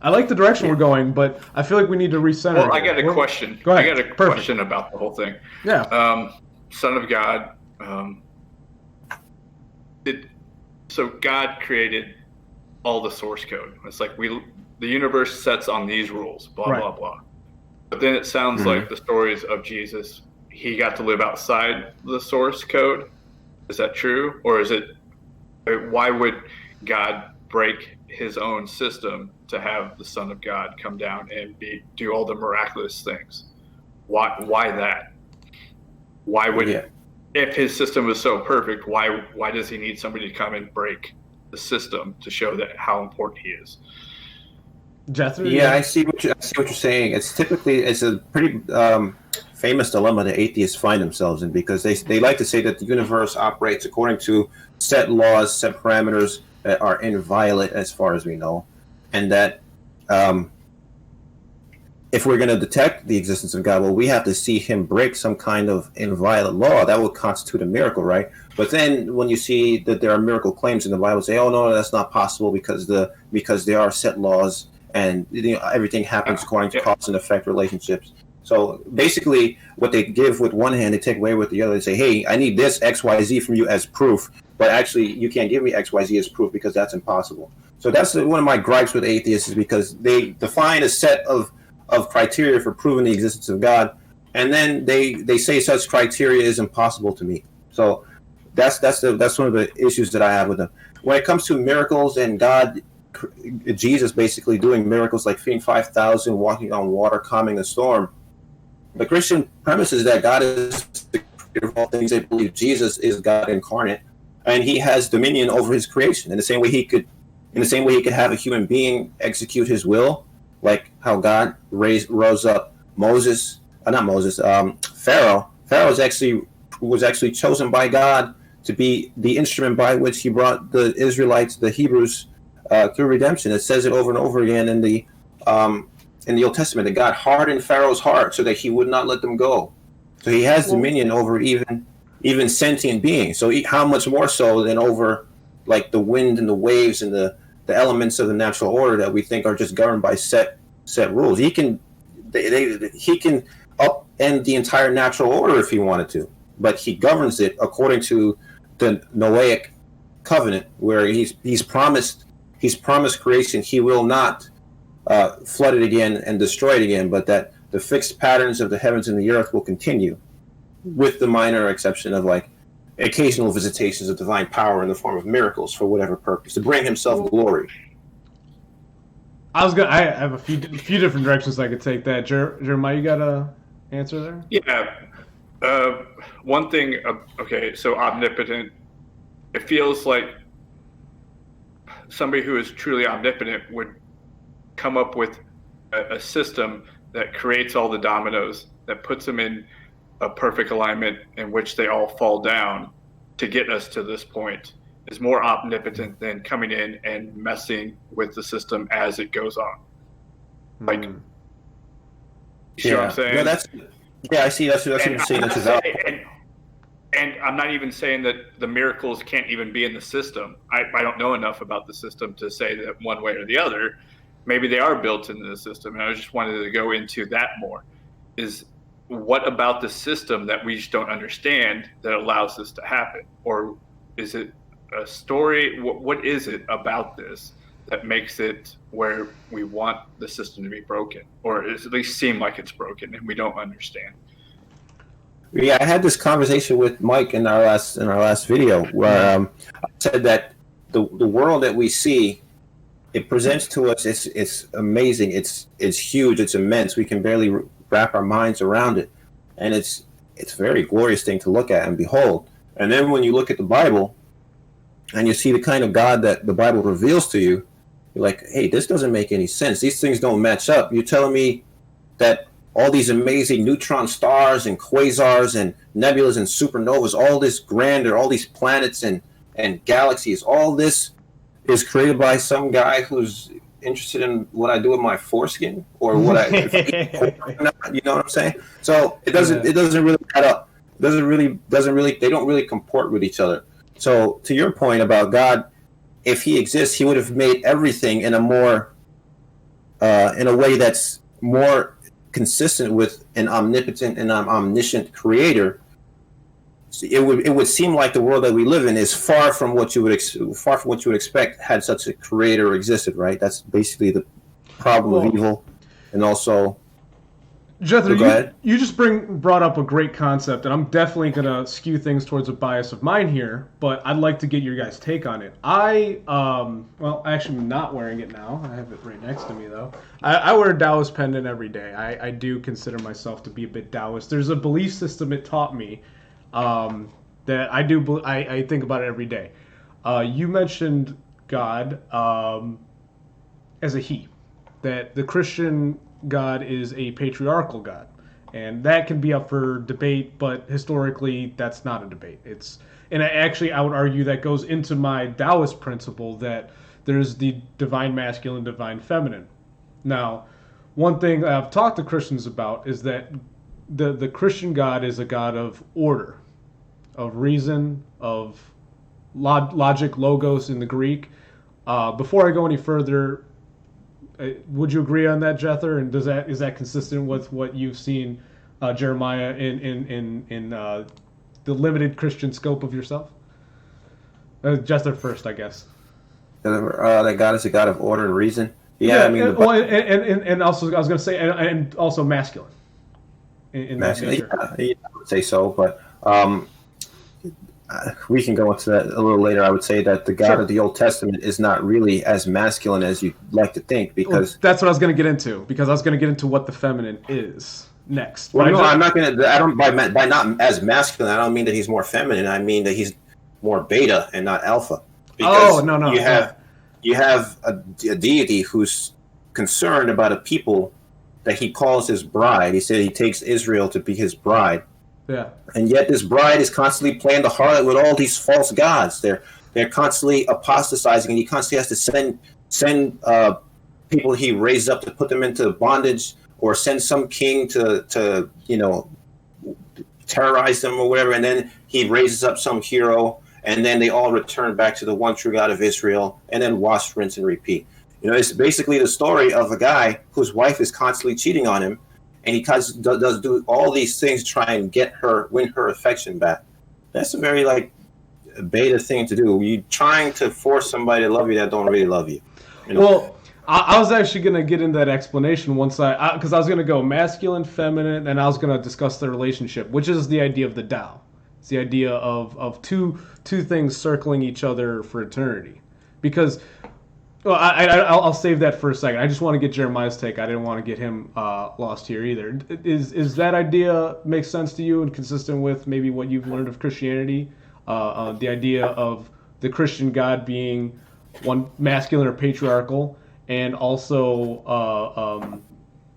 like the direction we're going, but I feel like we need to recenter. Well, I got a question. Go ahead. I got a question about the whole thing. Yeah. Son of God. So God created all the source code. It's like the universe sets on these rules, blah, blah, blah. But then it sounds like the stories of Jesus, he got to live outside the source code. Is that true? Or is it, why would God break his own system to have the Son of God come down and do all the miraculous things? Why that? Why would, if his system was so perfect, why does he need somebody to come and break the system to show that how important he is? Jethro? Yeah, I see what you're saying. It's a pretty famous dilemma that atheists find themselves in, because they like to say that the universe operates according to set laws, set parameters that are inviolate as far as we know, and that if we're going to detect the existence of God, well, we have to see him break some kind of inviolate law. That would constitute a miracle, right? But then when you see that there are miracle claims in the Bible, say, oh, no, that's not possible because there are set laws, and everything happens according to cause and effect relationships. So basically, what they give with one hand, they take away with the other. They say, hey, I need this XYZ from you as proof, but actually you can't give me XYZ as proof because that's impossible. So that's one of my gripes with atheists, is because they define a set of criteria for proving the existence of God, and then they say such criteria is impossible to meet. So that's one of the issues that I have with them. When it comes to miracles and God, Jesus basically doing miracles like feeding 5,000, walking on water, calming a storm, the Christian premise is that God is the creator of all things. They believe Jesus is God incarnate, and he has dominion over his creation. In the same way he could have a human being execute his will, like how God rose up Pharaoh. Pharaoh was actually chosen by God to be the instrument by which he brought the Israelites, the Hebrews, through redemption. It says it over and over again in the in the Old Testament that God hardened Pharaoh's heart so that he would not let them go. So he has dominion over even sentient beings. So how much more so than over like the wind and the waves and the elements of the natural order that we think are just governed by set rules. He can upend the entire natural order if he wanted to, but he governs it according to the Noahic covenant, where he's promised creation. He will not flood it again and destroy it again, but that the fixed patterns of the heavens and the earth will continue, with the minor exception of like occasional visitations of divine power in the form of miracles for whatever purpose, to bring himself glory. I have a few different directions I could take that. Jeremiah, you got a answer there? Yeah. One thing. Okay, so omnipotent. It feels like somebody who is truly omnipotent would come up with a system that creates all the dominoes, that puts them in a perfect alignment in which they all fall down to get us to this point, is more omnipotent than coming in and messing with the system as it goes on. Like, you see what I'm saying? No, I see. That's what you're saying. And I'm not even saying that the miracles can't even be in the system. I don't know enough about the system to say that one way or the other. Maybe they are built into the system, and I just wanted to go into that more. Is what about the system that we just don't understand that allows this to happen? Or is it a story? What is it about this that makes it where we want the system to be broken, or at least seem like it's broken and we don't understand? Yeah, I had this conversation with Mike in our last video where I said that the world that we see, it presents to us, it's amazing, it's huge, it's immense. We can barely wrap our minds around it, and it's a very glorious thing to look at and behold. And then when you look at the Bible and you see the kind of God that the Bible reveals to you, you're like, hey, this doesn't make any sense. These things don't match up. You're telling me that all these amazing neutron stars and quasars and nebulas and supernovas, all this grandeur, all these planets and galaxies, all this is created by some guy who's interested in what I do with my foreskin, or what I, you know what I'm saying? So it doesn't really add up. They don't really comport with each other. So to your point about God, if he exists, he would have made everything in a more, in a way that's more consistent with an omnipotent and omniscient creator. It would seem like the world that we live in is far from what you would expect had such a creator existed, right? That's basically the problem of evil, and also. Jethro, you just brought up a great concept, and I'm definitely gonna skew things towards a bias of mine here, but I'd like to get your guys' take on it. Actually, I'm not wearing it now. I have it right next to me though. I wear a Taoist pendant every day. I do consider myself to be a bit Taoist. There's a belief system it taught me. That I think about it every day. You mentioned God as a he, that the Christian God is a patriarchal God, and that can be up for debate, but historically that's not a debate. I would argue that goes into my Taoist principle that there's the divine masculine, divine feminine. Now, one thing I've talked to Christians about is that the Christian God is a God of order, of reason, of logic, logos in the Greek. Before I go any further, would you agree on that, Jether? And is that consistent with what you've seen, Jeremiah, in the limited Christian scope of yourself? Jether first, I guess. That God is a God of order and reason. Yeah, I mean, and also I was going to say, and also masculine. In masculine, I would say so, but. We can go into that a little later. I would say that the God of the Old Testament is not really as masculine as you'd like to think, because that's what I was going to get into. Because I was going to get into what the feminine is next. Well, no, I'm not going to. I don't by not as masculine. I don't mean that he's more feminine. I mean that he's more beta and not alpha. Because no. You have a deity who's concerned about a people that he calls his bride. He said he takes Israel to be his bride. Yeah. And yet this bride is constantly playing the harlot with all these false gods. They're constantly apostatizing, and he constantly has to send people he raised up to put them into bondage, or send some king to terrorize them or whatever, and then he raises up some hero, and then they all return back to the one true God of Israel, and then wash, rinse, and repeat. It's basically the story of a guy whose wife is constantly cheating on him, and he does do all these things to try and win her affection back. That's a very beta thing to do. You trying to force somebody to love you that don't really love you. Well, I was actually going to get into that explanation once because I was going to go masculine, feminine, and I was going to discuss the relationship, which is the idea of the Tao. It's the idea of two things circling each other for eternity. Because, well, I'll save that for a second. I just want to get Jeremiah's take. I didn't want to get him lost here either. Is that idea make sense to you and consistent with maybe what you've learned of Christianity? The idea of the Christian God being one masculine or patriarchal, and also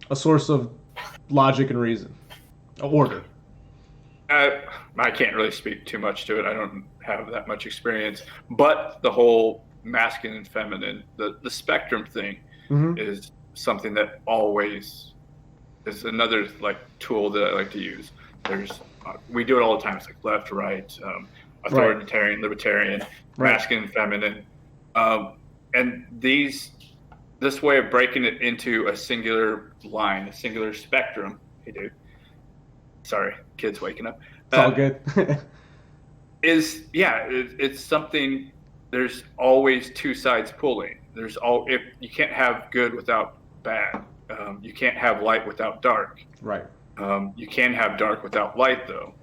a source of logic and reason, order. I can't really speak too much to it. I don't have that much experience. But the whole masculine and feminine, the spectrum thing, is something that always is another tool that I like to use. We do it all the time. It's left, right, authoritarian, libertarian, masculine, feminine, and this way of breaking it into a singular line, a singular spectrum. Hey, dude. Sorry, kids waking up. It's all good. It's something. There's always two sides pulling. If you can't have good without bad. You can't have light without dark. Right. You can have dark without light, though.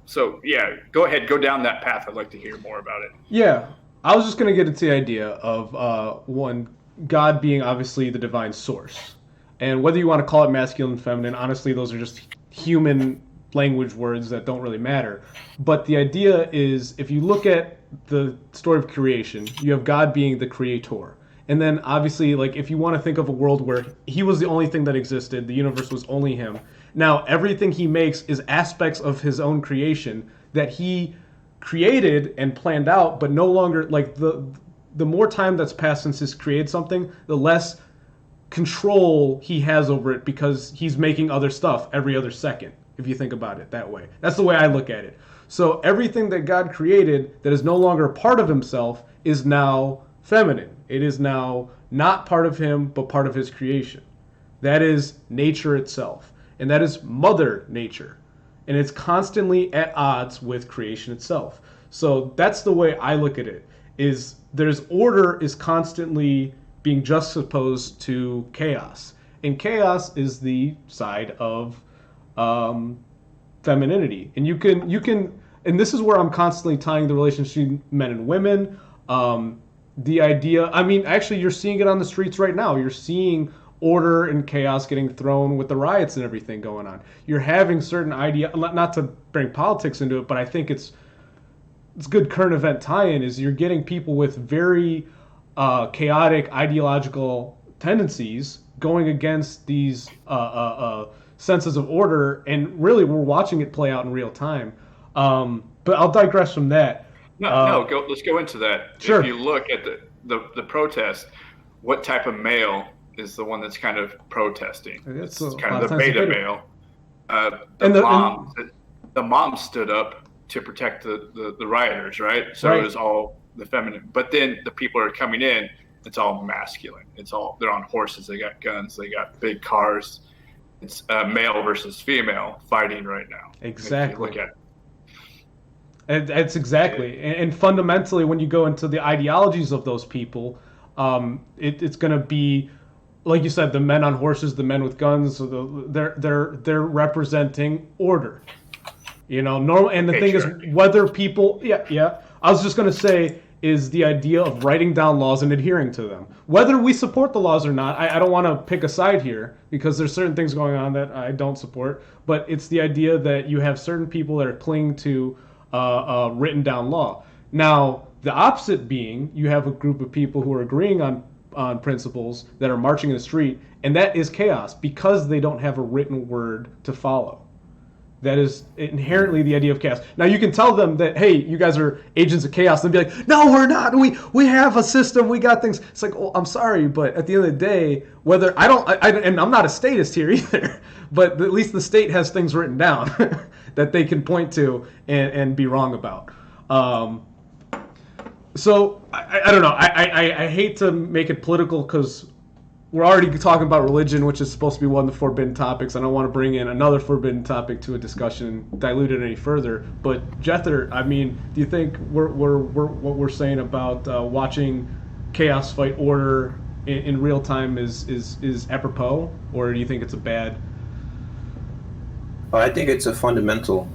So yeah, go ahead, go down that path. I'd like to hear more about it. Yeah, I was just going to get into the idea of one, God being obviously the divine source, and whether you want to call it masculine and feminine, honestly, those are just human language words that don't really matter. But the idea is, if you look at the story of creation, you have God being the creator. And then obviously, if you want to think of a world where he was the only thing that existed, the universe was only him. Now, everything he makes is aspects of his own creation that he created and planned out, but no longer, the more time that's passed since he's created something, the less control he has over it, because he's making other stuff every other second, if you think about it that way. That's the way I look at it. So everything that God created that is no longer a part of himself is now feminine. It is now not part of him, but part of his creation. That is nature itself. And that is Mother Nature. And it's constantly at odds with creation itself. So that's the way I look at it, is order is constantly being juxtaposed to chaos. And chaos is the side of femininity. And you can, and this is where I'm constantly tying the relationship between men and women. The idea, actually, you're seeing it on the streets right now. You're seeing order and chaos getting thrown with the riots and everything going on. You're having certain not to bring politics into it, but I think it's good current event tie-in, is you're getting people with very chaotic ideological tendencies going against these senses of order, and really we're watching it play out in real time. But I'll digress from that. Let's go into that. Sure. If you look at the protest, what type of male is the one that's kind of protesting? It's kind of the beta male. The mom stood up to protect the rioters, right? So right. It was all the feminine. But then the people are coming in, it's all masculine. They're on horses, they got guns, they got big cars. It's male versus female fighting right now. Exactly. Look at it. And that's exactly. And fundamentally, when you go into the ideologies of those people, it's going to be, like you said, the men on horses, the men with guns. They're representing order. Normal. And the thing is, whether people, I was just going to say, is the idea of writing down laws and adhering to them. Whether we support the laws or not, I don't want to pick a side here, because there's certain things going on that I don't support. But it's the idea that you have certain people that are clinging to written down law. Now, the opposite being, you have a group of people who are agreeing on principles that are marching in the street, and that is chaos, because they don't have a written word to follow. That is inherently the idea of chaos. Now you can tell them that, hey, you guys are agents of chaos, and be like, no, we're not. We have a system. We got things. It's like, oh, I'm sorry, but at the end of the day, whether and I'm not a statist here either, but at least the state has things written down that they can point to and be wrong about. So I don't know. I hate to make it political because we're already talking about religion, which is supposed to be one of the forbidden topics. I don't want to bring in another forbidden topic to a discussion, dilute it any further. But Jether, I mean, do you think we're what we're saying about watching chaos fight order in real time is apropos, or do you think it's a bad? Well, I think it's a fundamental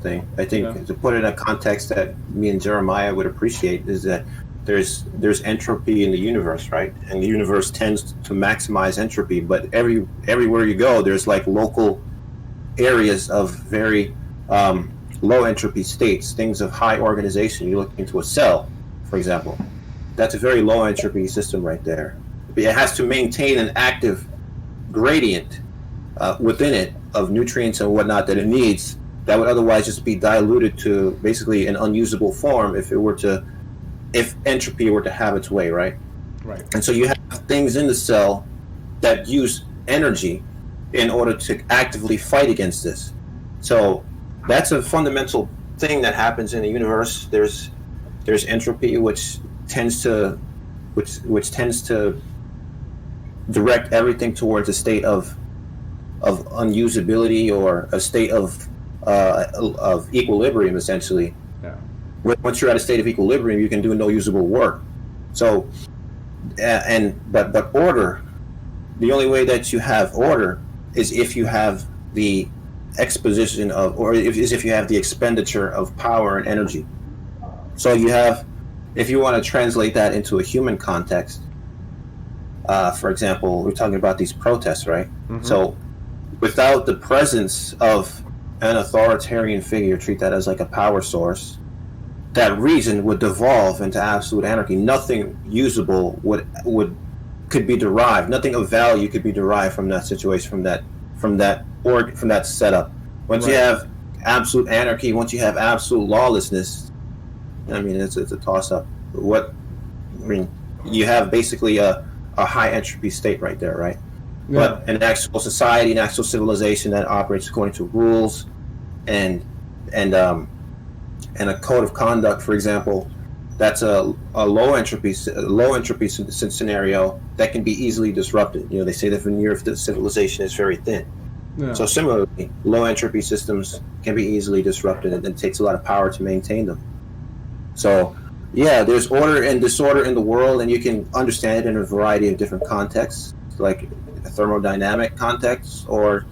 thing. I think to put it in a context that me and Jeremiah would appreciate is that there's entropy in the universe, right? And the universe tends to maximize entropy, but everywhere you go, there's like local areas of very low entropy states, things of high organization. You look into a cell, for example. That's a very low entropy system right there. It has to maintain an active gradient within it of nutrients and whatnot that it needs that would otherwise just be diluted to basically an unusable form if entropy were to have its way, right? Right. And so you have things in the cell that use energy in order to actively fight against this. So that's a fundamental thing that happens in the universe. There's entropy, which tends to direct everything towards a state of unusability or a state of equilibrium, essentially. Yeah. Once you're at a state of equilibrium, you can do no usable work. So, but order, the only way that you have order is if you have the exposition of, or if you have the expenditure of power and energy. So if you want to translate that into a human context, for example, we're talking about these protests, right? Mm-hmm. So without the presence of an authoritarian figure, treat that as like a power source, that region would devolve into absolute anarchy. Nothing usable could be derived. Nothing of value could be derived from that situation, from that setup. Once you have absolute anarchy, once you have absolute lawlessness, I mean, it's a toss-up. You have basically a high entropy state right there, right? Yeah. But an actual society, an actual civilization that operates according to rules and a code of conduct, for example, that's a low entropy scenario that can be easily disrupted. They say the veneer of the civilization is very thin. Yeah. So similarly, low entropy systems can be easily disrupted, and it takes a lot of power to maintain them. So, yeah, there's order and disorder in the world, and you can understand it in a variety of different contexts, like a thermodynamic context, or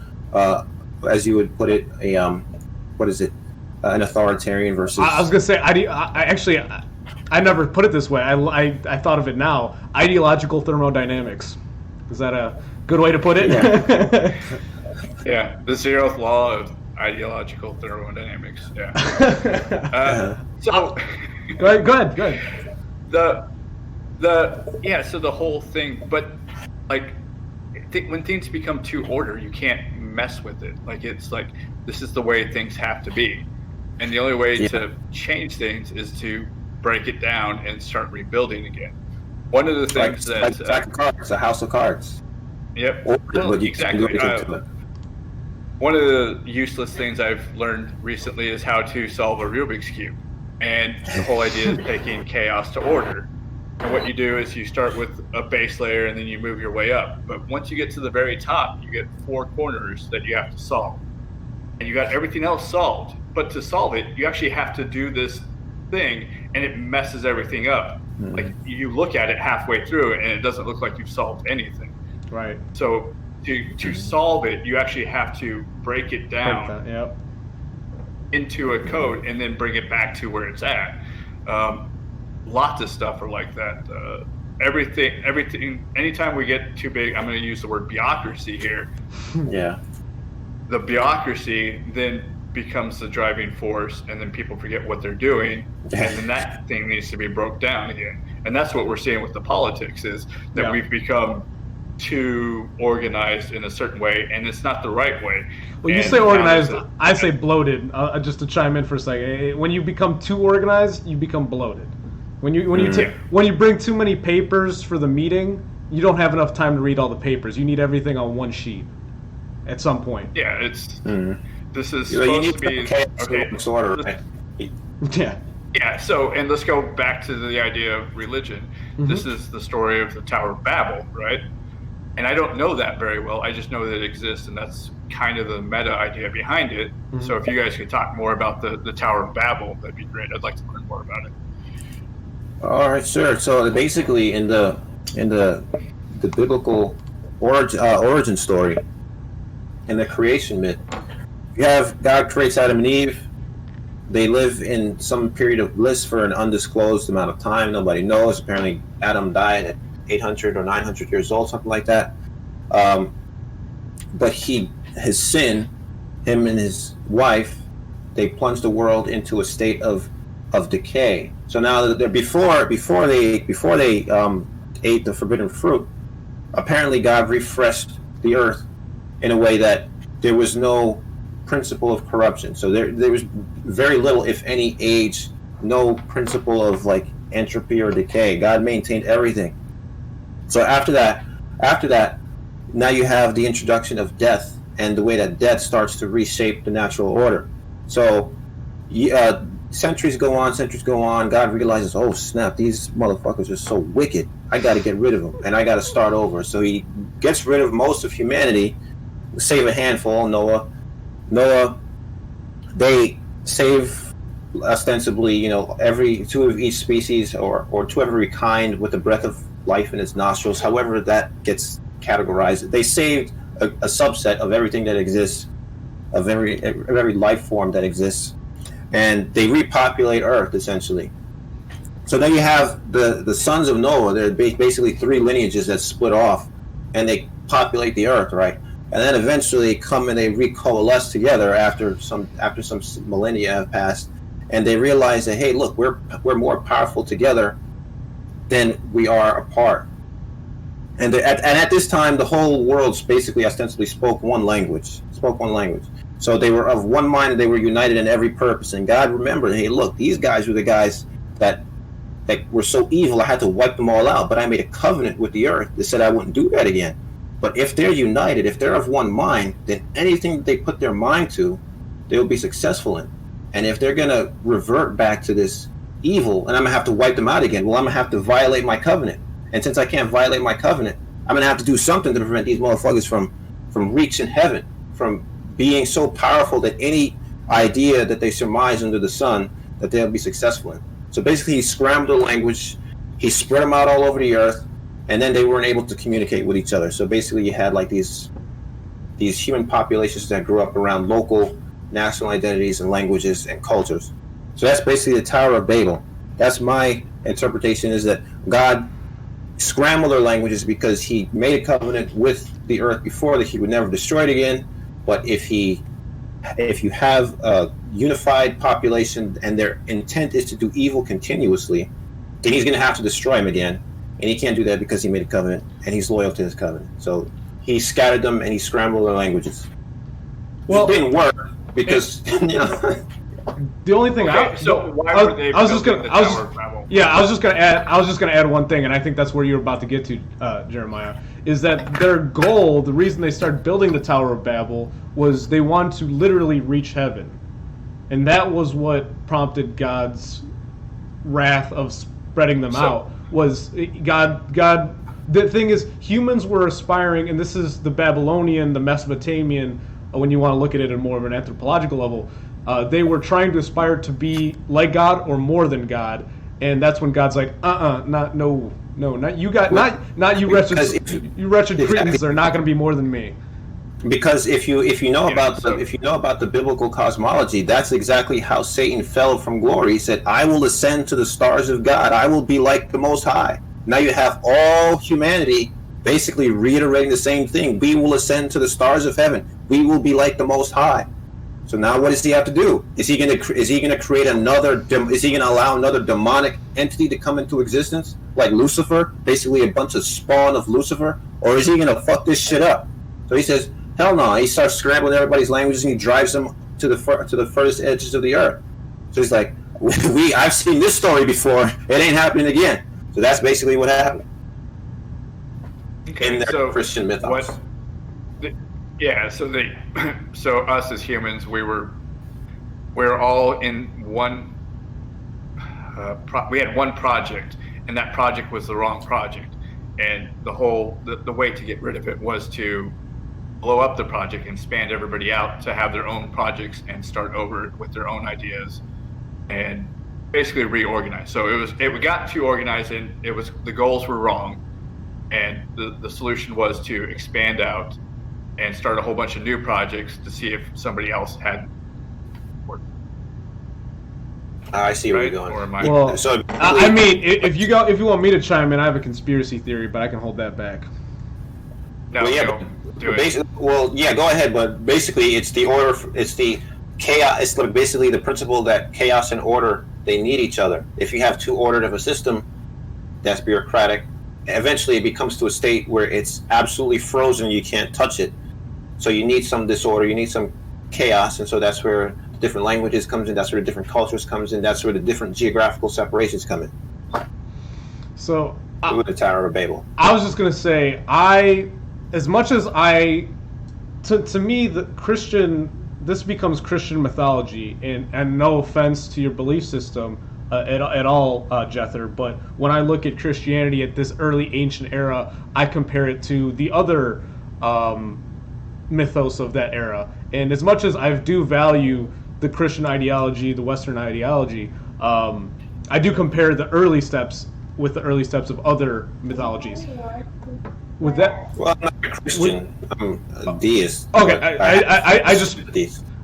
as you would put it, an authoritarian versus. I was gonna say, I never put it this way. I thought of it now. Ideological thermodynamics. Is that a good way to put it? Yeah. Yeah, the zeroth law of ideological thermodynamics. Yeah. So. Go ahead. So the whole thing, but like when things become too order, you can't mess with it. Like it's like this is the way things have to be, and the only way to change things is to break it down and start rebuilding again. One of the things it's a house of cards. Yep. Well, exactly. One of the useless things I've learned recently is how to solve a Rubik's Cube. And the whole idea is taking chaos to order. And what you do is you start with a base layer and then you move your way up. But once you get to the very top, you get 4 corners that you have to solve. And you got everything else solved. But to solve it, you actually have to do this thing and it messes everything up. Mm-hmm. Like you look at it halfway through and it doesn't look like you've solved anything. Right. So to solve it, you actually have to break it down. Yep. Into a code and then bring it back to where it's at. Lots of stuff are like that. Everything. Anytime we get too big, I'm going to use the word bureaucracy here. Yeah. The bureaucracy then becomes the driving force, and then people forget what they're doing, and then that thing needs to be broke down again. And that's what we're seeing with the politics is that we've become too organized in a certain way, and it's not the right way. Well, you And say now organized, there's I say bloated. Just to chime in for a second, when you become too organized, you become bloated. When you bring too many papers for the meeting, you don't have enough time to read all the papers. You need everything on one sheet at some point. Yeah, it's this is You supposed need to be okay. order, right? Yeah. Yeah, so, and let's go back to the idea of religion. This is the story of the Tower of Babel, right? And I don't know that very well. I just know that it exists, and that's kind of the meta idea behind it. So if you guys could talk more about the Tower of Babel, that'd be great. I'd like to learn more about it. All right, sure. So basically, in the biblical origin story, in the creation myth, you have God creates Adam and Eve. They live in some period of bliss for an undisclosed amount of time. Nobody knows. Apparently, Adam died at 800 or 900 years old, something like that. But his sin, him and his wife, they plunged the world into a state of decay. So now, before they ate the forbidden fruit, apparently God refreshed the earth in a way that there was no principle of corruption. So there was very little, if any, age, no principle of like entropy or decay. God maintained everything. So after that, now you have the introduction of death and the way that death starts to reshape the natural order. So centuries go on. God realizes, oh snap, these motherfuckers are so wicked. I got to get rid of them, and I got to start over. So he gets rid of most of humanity, save a handful. Noah, they save ostensibly, every two of each species or two of every kind with the breath of life in its nostrils. However that gets categorized, they saved a subset of everything that exists, of every life form that exists, and they repopulate Earth essentially. So then you have the sons of Noah. They're basically three lineages that split off, and they populate the Earth, right? And then eventually come and they recoalesce together after some millennia have passed, and they realize that, hey, look, we're more powerful together than we are apart. And at this time, the whole world basically ostensibly spoke one language. So they were of one mind, and they were united in every purpose. And God remembered, hey, look, these guys were the guys that were so evil, I had to wipe them all out. But I made a covenant with the earth that said I wouldn't do that again. But if they're united, if they're of one mind, then anything that they put their mind to, they'll be successful in. And if they're going to revert back to this evil, and I'm going to have to wipe them out again, well, I'm going to have to violate my covenant. And since I can't violate my covenant, I'm going to have to do something to prevent these motherfuckers from reaching heaven, from being so powerful that any idea that they surmise under the sun, that they'll be successful in. So basically, he scrambled the language, he spread them out all over the earth, and then they weren't able to communicate with each other. So basically, you had like these human populations that grew up around local national identities and languages and cultures. So that's basically the Tower of Babel. That's my interpretation, is that God scrambled their languages because he made a covenant with the earth before that he would never destroy it again. But if you have a unified population and their intent is to do evil continuously, then he's going to have to destroy them again. And he can't do that because he made a covenant, and he's loyal to his covenant. So he scattered them and he scrambled their languages. Well, it didn't work because the only thing why were they building the Tower of Babel? Yeah, I was just gonna add one thing, and I think that's where you're about to get to, Jeremiah. Is that their goal? The reason they started building the Tower of Babel was they wanted to literally reach heaven, and that was what prompted God's wrath of spreading them out. Was God? The thing is, humans were aspiring, and this is the Babylonian, the Mesopotamian. When you want to look at it at more of an anthropological level, they were trying to aspire to be like God or more than God, and that's when God's like, not you, not you wretched cretins are not going to be more than me. Because if you know about the biblical cosmology, that's exactly how Satan fell from glory. He said, "I will ascend to the stars of God. I will be like the Most High." Now you have all humanity basically reiterating the same thing. We will ascend to the stars of heaven. We will be like the Most High. So now, what does he have to do? Is he going to create another? Is he going to allow another demonic entity to come into existence, like Lucifer, basically a bunch of spawn of Lucifer, or is he going to fuck this shit up? So he says, hell no. He starts scrambling everybody's languages and he drives them to the furthest edges of the earth. So he's like, I've seen this story before. It ain't happening again. So that's basically what happened in their Christian mythos. So us as humans, we're all in one. We had one project, and that project was the wrong project, and the way to get rid of it was to blow up the project and span everybody out to have their own projects and start over with their own ideas, and basically reorganize. So it got too organized, and the goals were wrong, and the solution was to expand out and start a whole bunch of new projects to see if somebody else had work. I see where you're going. I mean, if you want me to chime in, I have a conspiracy theory, but I can hold that back. No, go ahead. But basically, it's the order. It's the chaos. It's basically the principle that chaos and order, they need each other. If you have too ordered of a system, that's bureaucratic. Eventually, it becomes to a state where it's absolutely frozen. You can't touch it. So you need some disorder, you need some chaos, and so that's where the different languages comes in, that's where the different cultures comes in, that's where the different geographical separations come in. So with the Tower of Babel. I was just gonna say, to me, this becomes Christian mythology, and no offense to your belief system at all, Jether, but when I look at Christianity at this early ancient era, I compare it to the other mythos of that era. And as much as I do value the Christian ideology, the Western ideology, I do compare the early steps with the early steps of other mythologies. With that, well, I'm not a Christian. I'm a deist. Okay,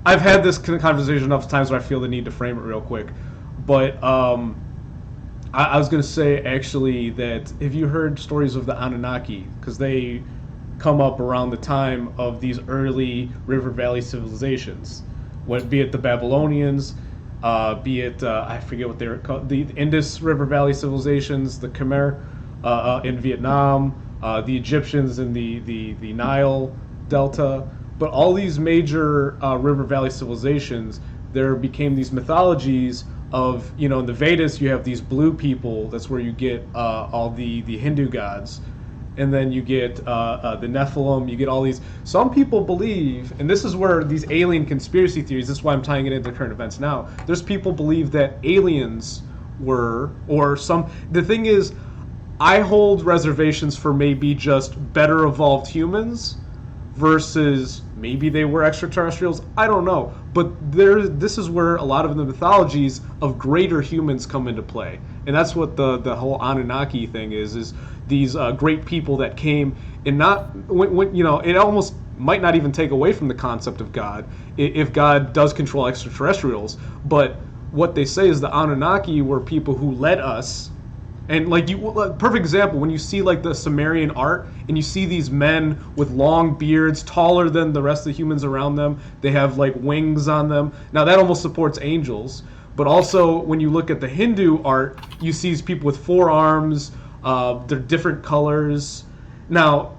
I've had this conversation enough times where I feel the need to frame it real quick. But I was going to say, actually, that have you heard stories of the Anunnaki? Because they come up around the time of these early river valley civilizations. Be it the Babylonians, be it, I forget what they're called, the Indus River Valley civilizations, the Khmer in Vietnam, the Egyptians in the Nile Delta. But all these major river valley civilizations, there became these mythologies of, in the Vedas you have these blue people. That's where you get all the Hindu gods, and then you get the Nephilim. You get all these. Some people believe, and this is where these alien conspiracy theories. This is why I'm tying it into current events now. There's people believe that aliens were, or some. The thing is, I hold reservations for maybe just better evolved humans versus maybe they were extraterrestrials. I don't know. But this is where a lot of the mythologies of greater humans come into play. And that's what the whole Anunnaki thing is these great people that came, and not, when it almost might not even take away from the concept of God, if God does control extraterrestrials. But what they say is the Anunnaki were people who led us. And perfect example, when you see the Sumerian art and you see these men with long beards, taller than the rest of the humans around them, they have wings on them. Now that almost supports angels. But also when you look at the Hindu art, you see these people with 4 arms, they're different colors. Now,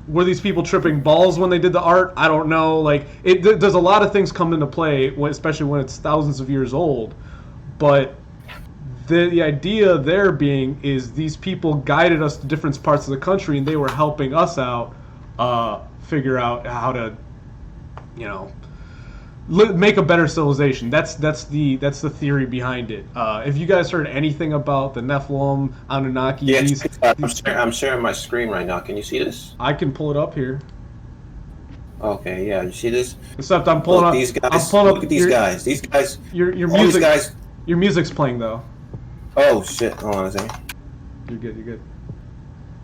were these people tripping balls when they did the art? I don't know. There's a lot of things come into play, especially when it's thousands of years old. But the idea there being is these people guided us to different parts of the country, and they were helping us out figure out how to, make a better civilization. That's the theory behind it. If you guys heard anything about the Nephilim, Anunnaki, yes, I'm sharing my screen right now. Can you see this? I can pull it up here. Okay, yeah, you see this? Except I'm pulling up these guys. I'm pulling look up at these guys. These guys. Your music. These guys. Your music's playing though. Oh shit! Hold on a second. You're good. You're good.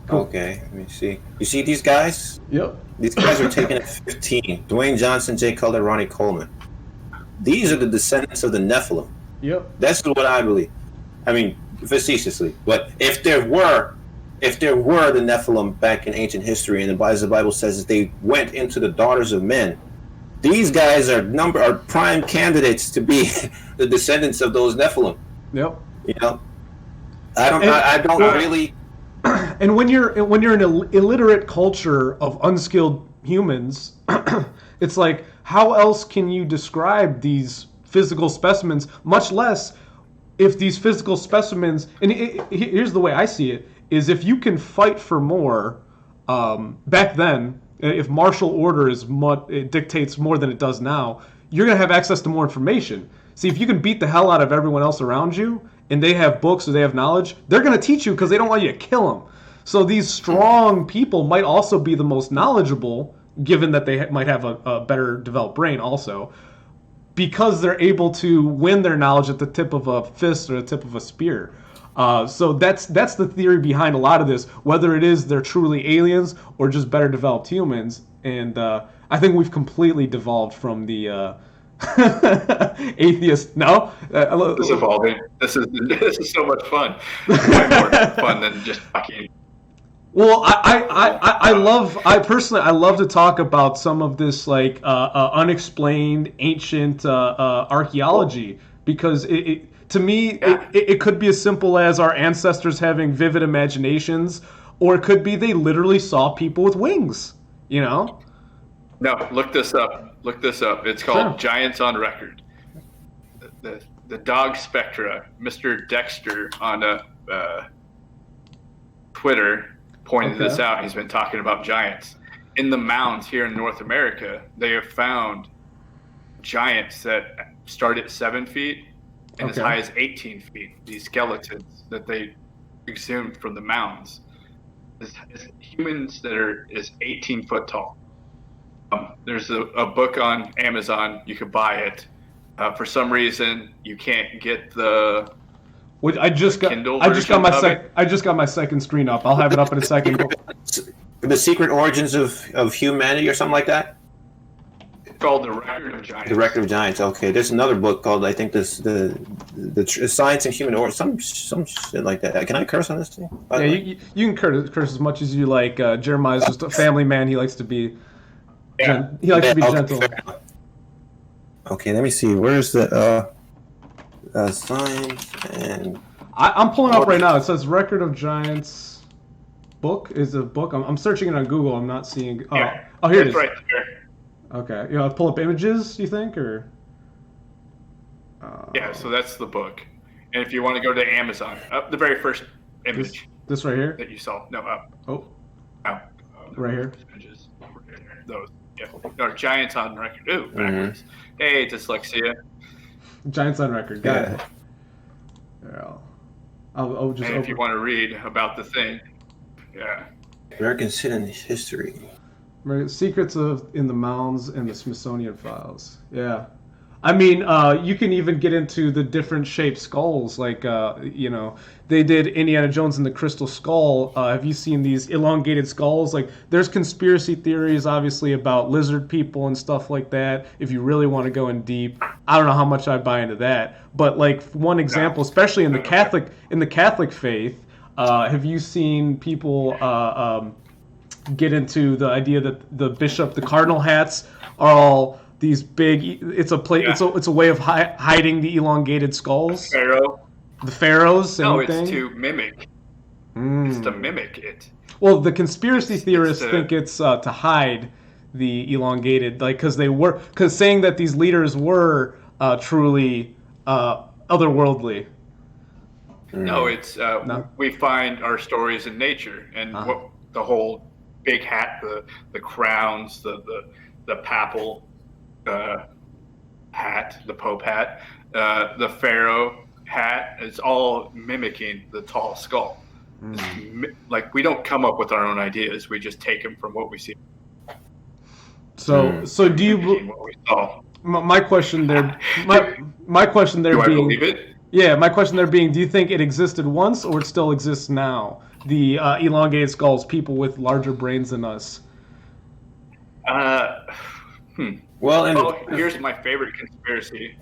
Cool. Okay, let me see. You see these guys? Yep. These guys are taken at 15. Dwayne Johnson, Jay Cutler, Ronnie Coleman. These are the descendants of the Nephilim. Yep. That's what I believe. I mean, facetiously. But if there were the Nephilim back in ancient history, and as the Bible says that they went into the daughters of men, these guys are prime candidates to be the descendants of those Nephilim. Yep. You know, I don't really. And when you're in an illiterate culture of unskilled humans, it's like, how else can you describe these physical specimens? Much less if these physical specimens. And here's the way I see it: is if you can fight for more. Back then, if martial order it dictates more than it does now, you're gonna have access to more information. See, if you can beat the hell out of everyone else around you, and they have books or they have knowledge, they're gonna teach you because they don't want you to kill them. So these strong people might also be the most knowledgeable, given that they might have a better developed brain also, because they're able to win their knowledge at the tip of a fist or the tip of a spear. So that's the theory behind a lot of this, whether it is they're truly aliens or just better developed humans. And I think we've completely devolved from the atheist. No, This is evolving. This is so much fun. Way more fun than just fucking. Well, I personally love to talk about some of this like unexplained ancient archaeology, because to me it could be as simple as our ancestors having vivid imaginations, or it could be they literally saw people with wings. You know? No, look this up. It's called Giants on Record. The dog spectra. Mr. Dexter on Twitter pointed this out. He's been talking about giants. In the mounds here in North America, they have found giants that start at 7 feet and as high as 18 feet. These skeletons that they exhumed from the mounds. As humans that are 18 foot tall. There's a book on Amazon. You could buy it. For some reason, you can't get the. I just got my second screen up. I'll have it up in a second. The Secret Origins of Humanity or something like that? It's called The Record of Giants. The Record of Giants. Okay, there's another book called, I think, the Science and Human Origins, some shit like that. Can I curse on this thing? Yeah, you can curse as much as you like. Jeremiah's just a family man. He likes to be. Yeah. He likes to be gentle. Okay, let me see. Where's the science and? I'm pulling up right now. It says Record of Giants book is a book. I'm searching it on Google. I'm not seeing. Oh, here it is. Right there. Okay, I'll pull up images. You think, or? Yeah, so that's the book. And if you want to go to Amazon, the very first image. This right here. That you saw. No, up. Oh. Right here. Images. Those. Yeah. No, Giants on Record. Ooh, backwards. Hey, dyslexia. Giants on Record. Got it. Yeah. I'll just. And if you want to read about the thing, American Citizen History. Secrets in the Mounds and the Smithsonian Files. Yeah. I mean, you can even get into the different shaped skulls. Like, they did Indiana Jones and the Crystal Skull. Have you seen these elongated skulls? Like, there's conspiracy theories, obviously, about lizard people and stuff like that. If you really want to go in deep, I don't know how much I buy into that. But like one example, especially in the Catholic faith, have you seen people get into the idea that the cardinal hats are all these big? It's a way of hiding the elongated skulls. The pharaohs. Same no, it's thing? to mimic. It's to mimic it. Well, the conspiracy theorists think it's to hide the elongated, like because saying that these leaders were truly otherworldly. No, it's we find our stories in nature, and what the whole big hat, the crowns, the papal hat, the Pope hat, the pharaoh hat. It's all mimicking the tall skull. Like, we don't come up with our own ideas; we just take them from what we see. So do you? What we saw. My question there. My question there Do I being. believe it? Yeah, my question there being: do you think it existed once, or it still exists now? The elongated skulls, people with larger brains than us. Well, here's my favorite conspiracy: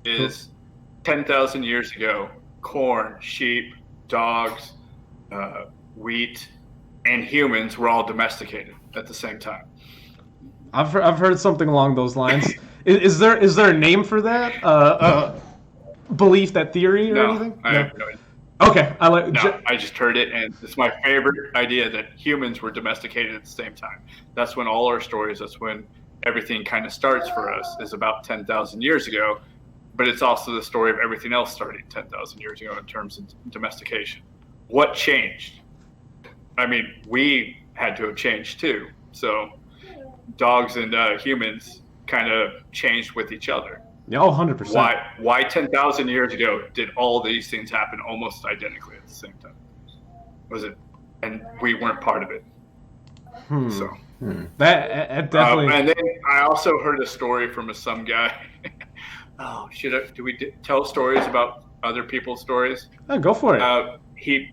is 10,000 years ago, corn, sheep, dogs, wheat, and humans were all domesticated at the same time. I've heard something along those lines. Is there a name for that? Belief, that theory, or anything? I have no idea. Okay, I just heard it, and it's my favorite idea that humans were domesticated at the same time. That's when all our stories. That's when everything kind of starts for us. Is about 10,000 years ago, but it's also the story of everything else starting 10,000 years ago in terms of domestication. What changed? I mean, we had to have changed too. So dogs and humans kind of changed with each other. Yeah, 100%. Why 10,000 years ago did all these things happen almost identically at the same time? Was it? And we weren't part of it. So that definitely. And then I also heard a story from some guy. Oh, do we tell stories about other people's stories? Oh, go for it. He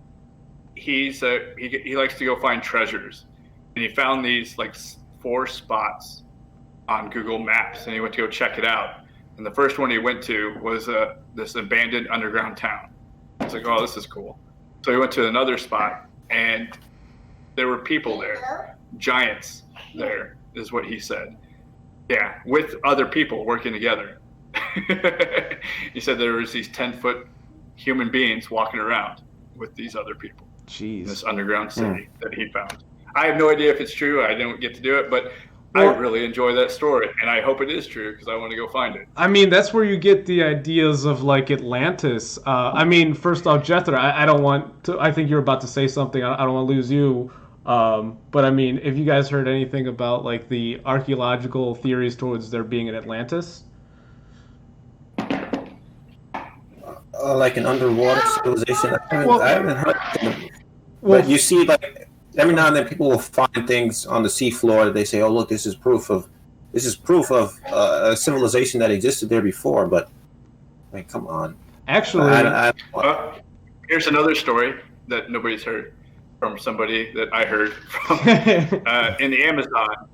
likes to go find treasures, and he found these like 4 spots on Google Maps, and he went to go check it out. And the first one he went to was this abandoned underground town. I was like, oh, this is cool. So he went to another spot, and there were people there, giants there, is what he said. Yeah, with other people working together. He said there was these 10-foot human beings walking around with these other people. Jeez. In this underground city that he found. I have no idea if it's true. I didn't get to do it, but I really enjoy that story, and I hope it is true because I want to go find it. I mean, that's where you get the ideas of like Atlantis. I mean, first off, Jethro, I don't want to. I think you're about to say something. I don't want to lose you. But I mean, if you guys heard anything about like the archaeological theories towards there being an Atlantis? Like an underwater civilization. I haven't heard of it. But you see, like, every now and then people will find things on the seafloor that they say, oh, look, this is proof of a civilization that existed there before. But, I mean, come on. Actually, here's another story that nobody's heard from somebody that I heard from. In the Amazon,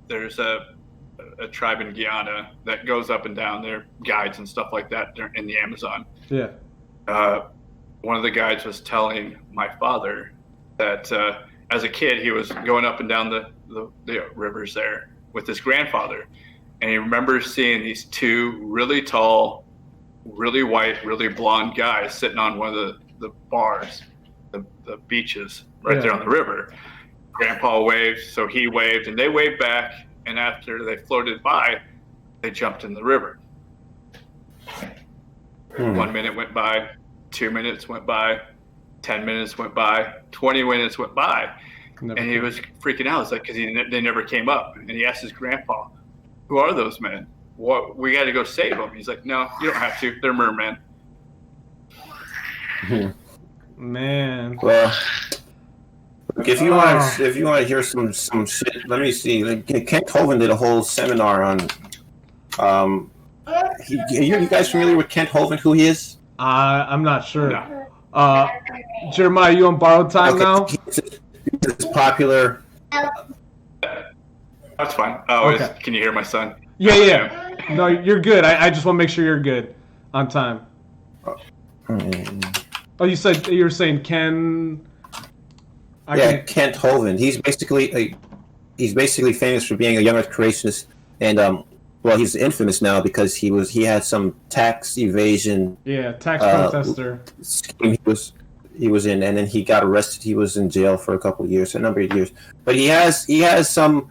there's a tribe in Guyana that goes up and down. Their guides and stuff like that in the Amazon. Yeah. One of the guides was telling my father that as a kid he was going up and down the rivers there with his grandfather, and he remembers seeing these 2 really tall, really white, really blonde guys sitting on one of the bars, the beaches right there on the river. Grandpa waved, so he waved, and they waved back. And after they floated by, they jumped in the river. 1 minute went by, 2 minutes went by, 10 minutes went by, 20 minutes went by. And he was freaking out. It's like, because they never came up. And he asked his grandpa, who are those men? What, we got to go save them. He's like, no, you don't have to. They're mermen. Man. Well, if you want to hear some shit, let me see. Like, Kent Hovind did a whole seminar on. You guys familiar with Kent Hovind? Who he is? I'm not sure. No. Jeremiah, you on borrowed time now? He's popular. That's fine. Can you hear my son? Yeah. No, you're good. I just want to make sure you're good on time. Oh, you were saying Ken. Kent Hovind. He's basically famous for being a young Earth creationist, and he's infamous now because he had some tax evasion. Yeah, tax protester scheme he was in, and then he got arrested. He was in jail for a number of years. But he has some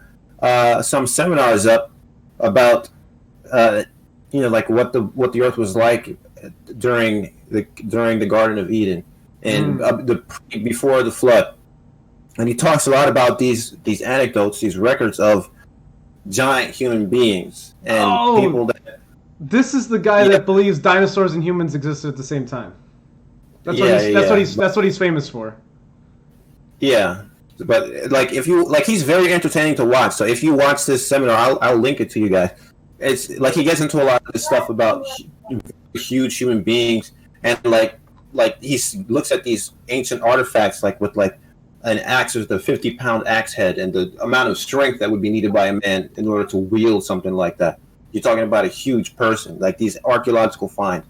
seminars up about like what the Earth was like during the Garden of Eden and before the flood. And he talks a lot about these anecdotes, these records of giant human beings and people that. This is the guy that believes dinosaurs and humans existed at the same time. That's what he's famous for. Yeah, but like he's very entertaining to watch. So if you watch this seminar, I'll link it to you guys. It's like he gets into a lot of this stuff about huge human beings, and like he looks at these ancient artifacts with an axe with a 50-pound axe head, and the amount of strength that would be needed by a man in order to wield something like that. You're talking about a huge person, like these archaeological finds.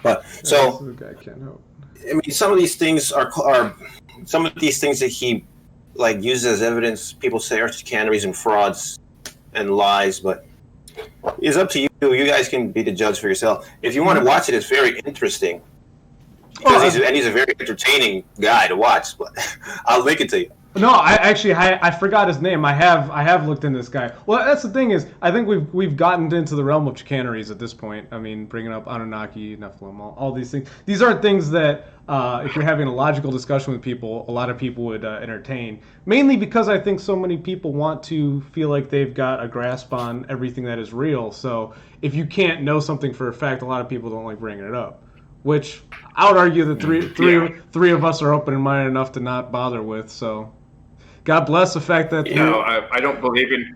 But so, I can't help. I mean, some of these things are some of these things that he like used as evidence. People say are chicaneries and frauds and lies, but it's up to you. You guys can be the judge for yourself. If you want to watch it, it's very interesting. Because he's a very entertaining guy to watch, but I'll link it to you. No, I forgot his name. I have looked into this guy. Well, that's the thing is, I think we've gotten into the realm of chicaneries at this point. I mean, bringing up Anunnaki, Nephilim, all these things. These aren't things that, if you're having a logical discussion with people, a lot of people would entertain. Mainly because I think so many people want to feel like they've got a grasp on everything that is real. So if you can't know something for a fact, a lot of people don't like bringing it up. Which I would argue that three of us are open-minded enough to not bother with. So, God bless the fact that I don't believe in.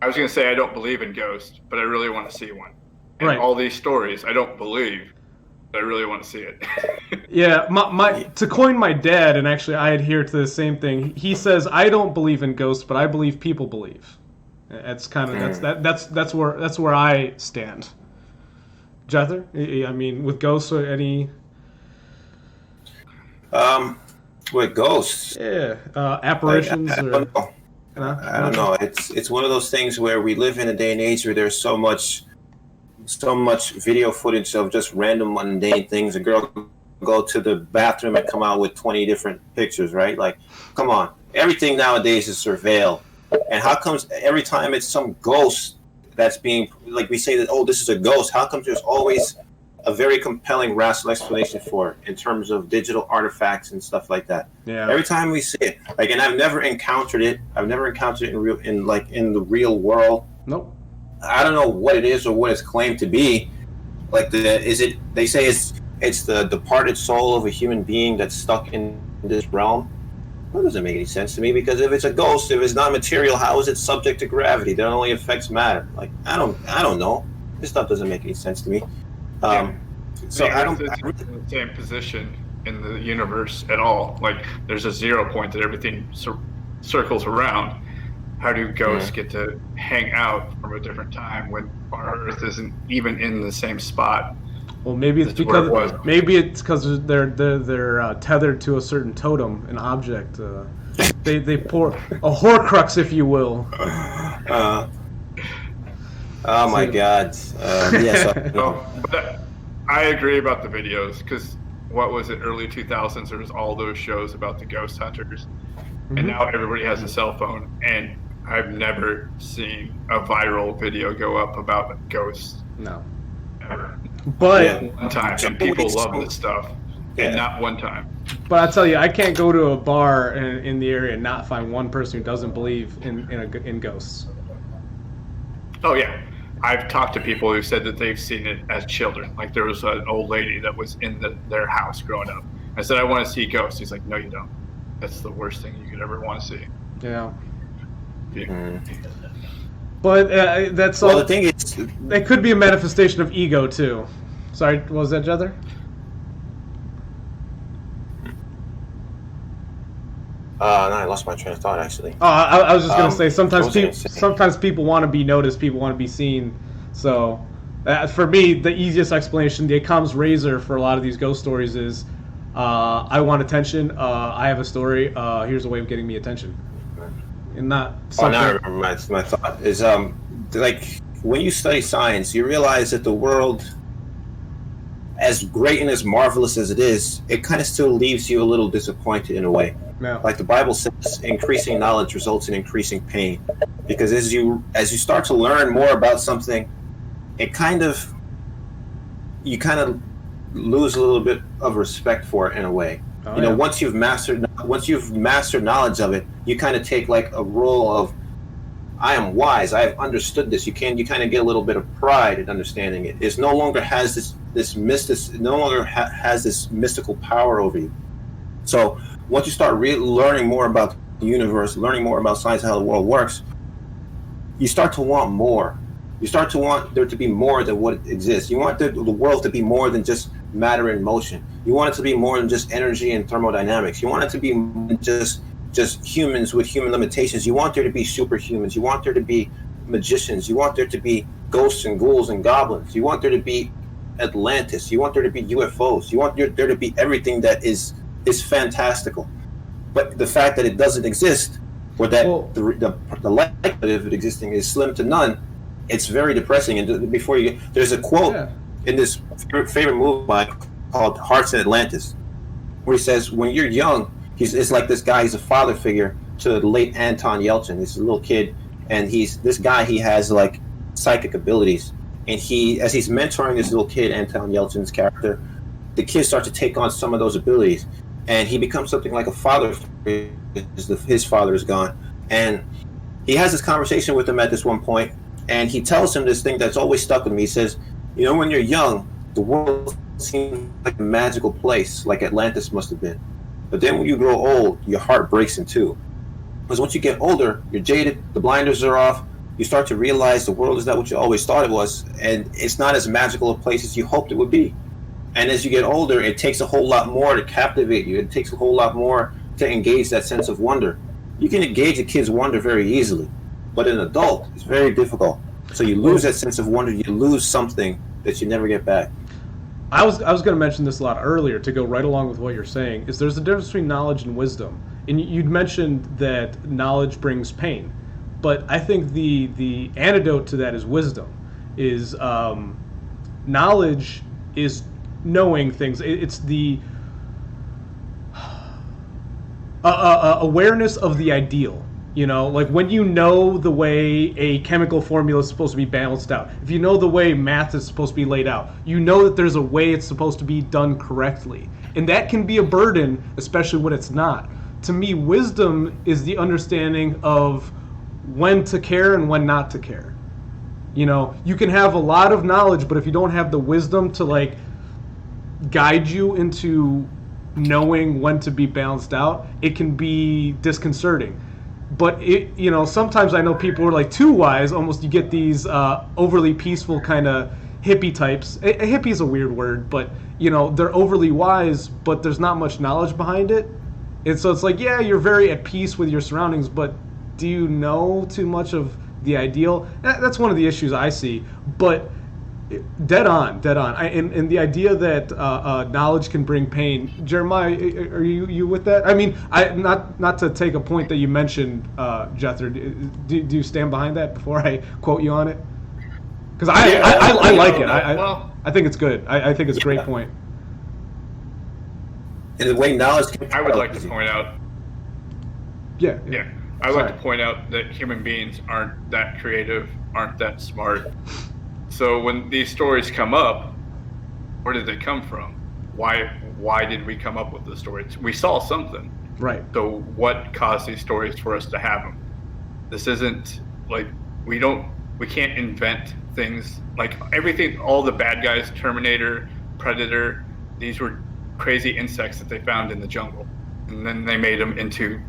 I was going to say I don't believe in ghosts, but I really want to see one. And right. All these stories, I don't believe, but I really want to see it. Yeah, my to coin my dad, and actually I adhere to the same thing. He says I don't believe in ghosts, but I believe people believe. That's kind of that's where I stand. Jether, I mean, with ghosts or any? With ghosts? Yeah, apparitions. I don't know. I don't know. It's one of those things where we live in a day and age where there's so much video footage of just random mundane things. A girl can go to the bathroom and come out with 20 different pictures, right? Like, come on. Everything nowadays is surveilled. And how comes every time it's some ghost that's being, like we say that, oh, this is a ghost, how come there's always a very compelling rational explanation for it in terms of digital artifacts and stuff like that? Yeah. Every time we see it, like, and I've never encountered it in the real world. Nope. I don't know what it is or what it's claimed to be. Like, they say it's the departed soul of a human being that's stuck in this realm. That doesn't make any sense to me, because if it's a ghost, if it's not material, how is it subject to gravity? That only affects matter. Like, I don't know. This stuff doesn't make any sense to me. So I don't. It's in the same position in the universe at all. Like, there's a 0 point that everything circles around. How do ghosts get to hang out from a different time when our Earth isn't even in the same spot? Well, maybe it's because they're tethered to a certain totem, an object. They pour a Horcrux, if you will. Oh my God! Yes. But I agree about the videos, because what was it? Early 2000s, there was all those shows about the ghost hunters, and now everybody has a cell phone, and I've never seen a viral video go up about ghosts. No. Ever. But one time, and people love this stuff, and not one time. But I tell you, I can't go to a bar in the area and not find one person who doesn't believe in ghosts. Oh yeah, I've talked to people who said that they've seen it as children. Like, there was an old lady that was in their house growing up. I said, I want to see ghosts. He's like, no, you don't. That's the worst thing you could ever want to see. Yeah. Yeah. But that's all. Well, the thing is, it could be a manifestation of ego too. Sorry, what was that, Jether? no, I lost my train of thought, actually. Oh, I was just gonna say sometimes people want to be noticed, people want to be seen. So, for me, the easiest explanation, the Occam's razor for a lot of these ghost stories is, I want attention. I have a story. Here's a way of getting me attention. And not something. Now I remember my thought is like, when you study science, you realize that the world, as great and as marvelous as it is, it kind of still leaves you a little disappointed in a way. Yeah. Like the Bible says, increasing knowledge results in increasing pain, because as you start to learn more about something, you kind of lose a little bit of respect for it in a way. Oh, yeah. Once you've mastered knowledge of it, you kind of take like a role of, I am wise, I have understood this. You kind of get a little bit of pride in understanding it. It no longer has this mystical power over you. So once you start learning more about the universe, learning more about science, how the world works, you start to want more. You start to want there to be more than what exists. You want the world to be more than just matter in motion. You want it to be more than just energy and thermodynamics. You want it to be just humans with human limitations. You want there to be superhumans. You want there to be magicians. You want there to be ghosts and ghouls and goblins. You want there to be Atlantis. You want there to be UFOs. You want there to be everything that is fantastical. But the fact that it doesn't exist, or that the likelihood of it existing is slim to none, it's very depressing. And before you, there's a quote in this favorite movie of mine called Hearts in Atlantis, where he says, when you're young, it's like this guy, he's a father figure to the late Anton Yelchin. He's a little kid, and he has like psychic abilities. And as he's mentoring this little kid, Anton Yelchin's character, the kid starts to take on some of those abilities. And he becomes something like a father figure. His father is gone. And he has this conversation with him at this one point, and he tells him this thing that's always stuck with me. He says, you know, when you're young, the world seems like a magical place, like Atlantis must have been. But then when you grow old, your heart breaks in two. Because once you get older, you're jaded, the blinders are off, you start to realize the world is not what you always thought it was, and it's not as magical a place as you hoped it would be. And as you get older, it takes a whole lot more to captivate you. It takes a whole lot more to engage that sense of wonder. You can engage a kid's wonder very easily, but an adult, it's very difficult. So you lose that sense of wonder, you lose something that you never get back. I was going to mention this a lot earlier to go right along with what you're saying, is there's a difference between knowledge and wisdom. And you'd mentioned that knowledge brings pain. But I think the antidote to that is wisdom. Is knowledge is knowing things. It's the awareness of the ideal. You know, like when you know the way a chemical formula is supposed to be balanced out, if you know the way math is supposed to be laid out, you know that there's a way it's supposed to be done correctly. And that can be a burden, especially when it's not. To me, wisdom is the understanding of when to care and when not to care. You know, you can have a lot of knowledge, but if you don't have the wisdom to like guide you into knowing when to be balanced out, it can be disconcerting. But it, you know, sometimes I know people are like too wise. Almost, you get these overly peaceful kind of hippie types. A hippie is a weird word, but you know, they're overly wise, but there's not much knowledge behind it. And so it's like, yeah, you're very at peace with your surroundings, but do you know too much of the ideal? That's one of the issues I see. But dead on. And the idea that knowledge can bring pain, Jeremiah, are you with that? I mean, not to take a point that you mentioned, Jethro. Do you stand behind that before I quote you on it? Because I like it. I think it's good. I think it's a great point. And the way knowledge I would like to point out. Yeah. I would like to point out that human beings aren't that creative, aren't that smart. So when these stories come up, where did they come from? Why did we come up with the stories? We saw something. Right. So what caused these stories for us to have them? This isn't like we can't invent things like everything. All the bad guys, Terminator, Predator, these were crazy insects that they found in the jungle, and then they made them into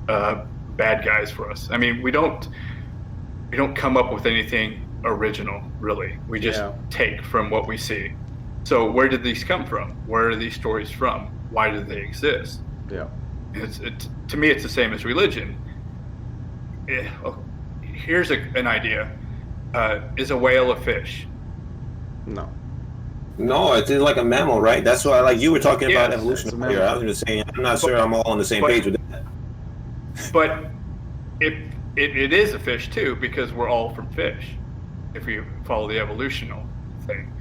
bad guys for us. I mean, we don't come up with anything original, really. We just take from what we see. So where did these come from? Where are these stories from? Why do they exist? Yeah. To me, it's the same as religion. Here's an idea. Is a whale a fish? No. No, it's like a mammal, right? That's why, like you were talking about evolution earlier. I was just saying, I'm not sure I'm all on the same page with that. But it is a fish too, because we're all from fish. If you follow the evolutional thing,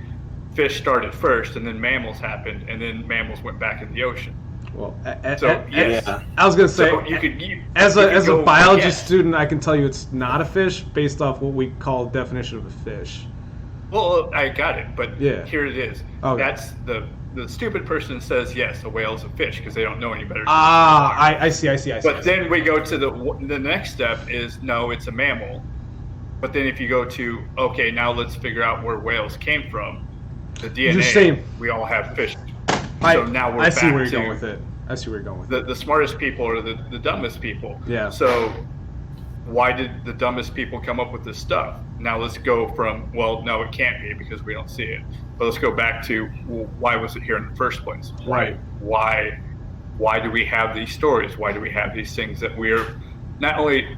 fish started first, and then mammals happened, and then mammals went back in the ocean. Well, yes. I was going to say, so as a biology student, I can tell you it's not a fish based off what we call the definition of a fish. Well, I got it, but here it is. Okay. That's the stupid person says yes, a whale is a fish because they don't know any better. I see. But then we go to the next step is no, it's a mammal. But then if you go to now let's figure out where whales came from. The DNA, we all have fish. So now we're back to. I see where you're going with it. The smartest people are the dumbest people. Yeah. So why did the dumbest people come up with this stuff? Now let's go from, well, no, it can't be because we don't see it. But let's go back to, well, why was it here in the first place? Right. Why do we have these stories? Why do we have these things that we're, not only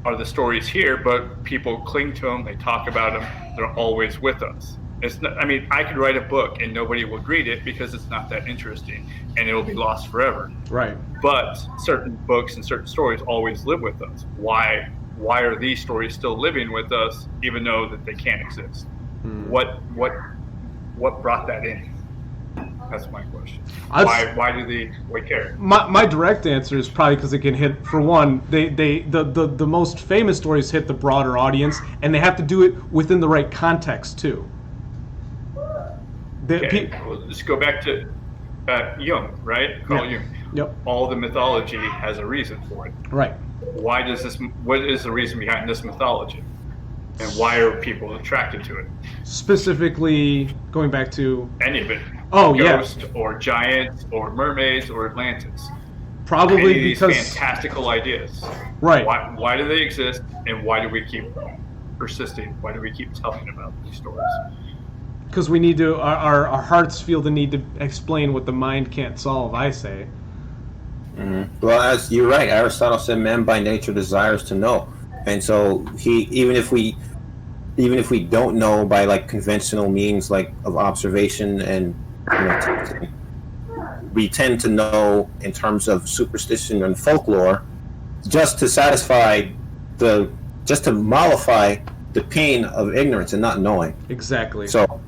are the stories here, but people cling to them, they talk about them, they're always with us. It's not, I mean, I could write a book and nobody will read it because it's not that interesting and it will be lost forever. Right. But certain books and certain stories always live with us. Why are these stories still living with us even though that they can't exist? What brought that in? That's my question. Why do we care? My direct answer is probably because it can hit, for one, the most famous stories hit the broader audience, and they have to do it within the right context too. Well, let's go back to Jung, right? Carl Jung. Yep. All the mythology has a reason for it. Right. What is the reason behind this mythology? And why are people attracted to it? Specifically, going back to any of it. Oh, Ghosts, or giants, or mermaids, or Atlantis. Probably these because fantastical ideas. Right. Why do they exist, and why do we keep persisting? Why do we keep telling about these stories? Because we need to. Our hearts feel the need to explain what the mind can't solve. I say. Mm-hmm. Well, as you're right, Aristotle said, man by nature desires to know, and so even if we don't know by like conventional means like of observation and we tend to know in terms of superstition and folklore, just to mollify the pain of ignorance and not knowing. Exactly. So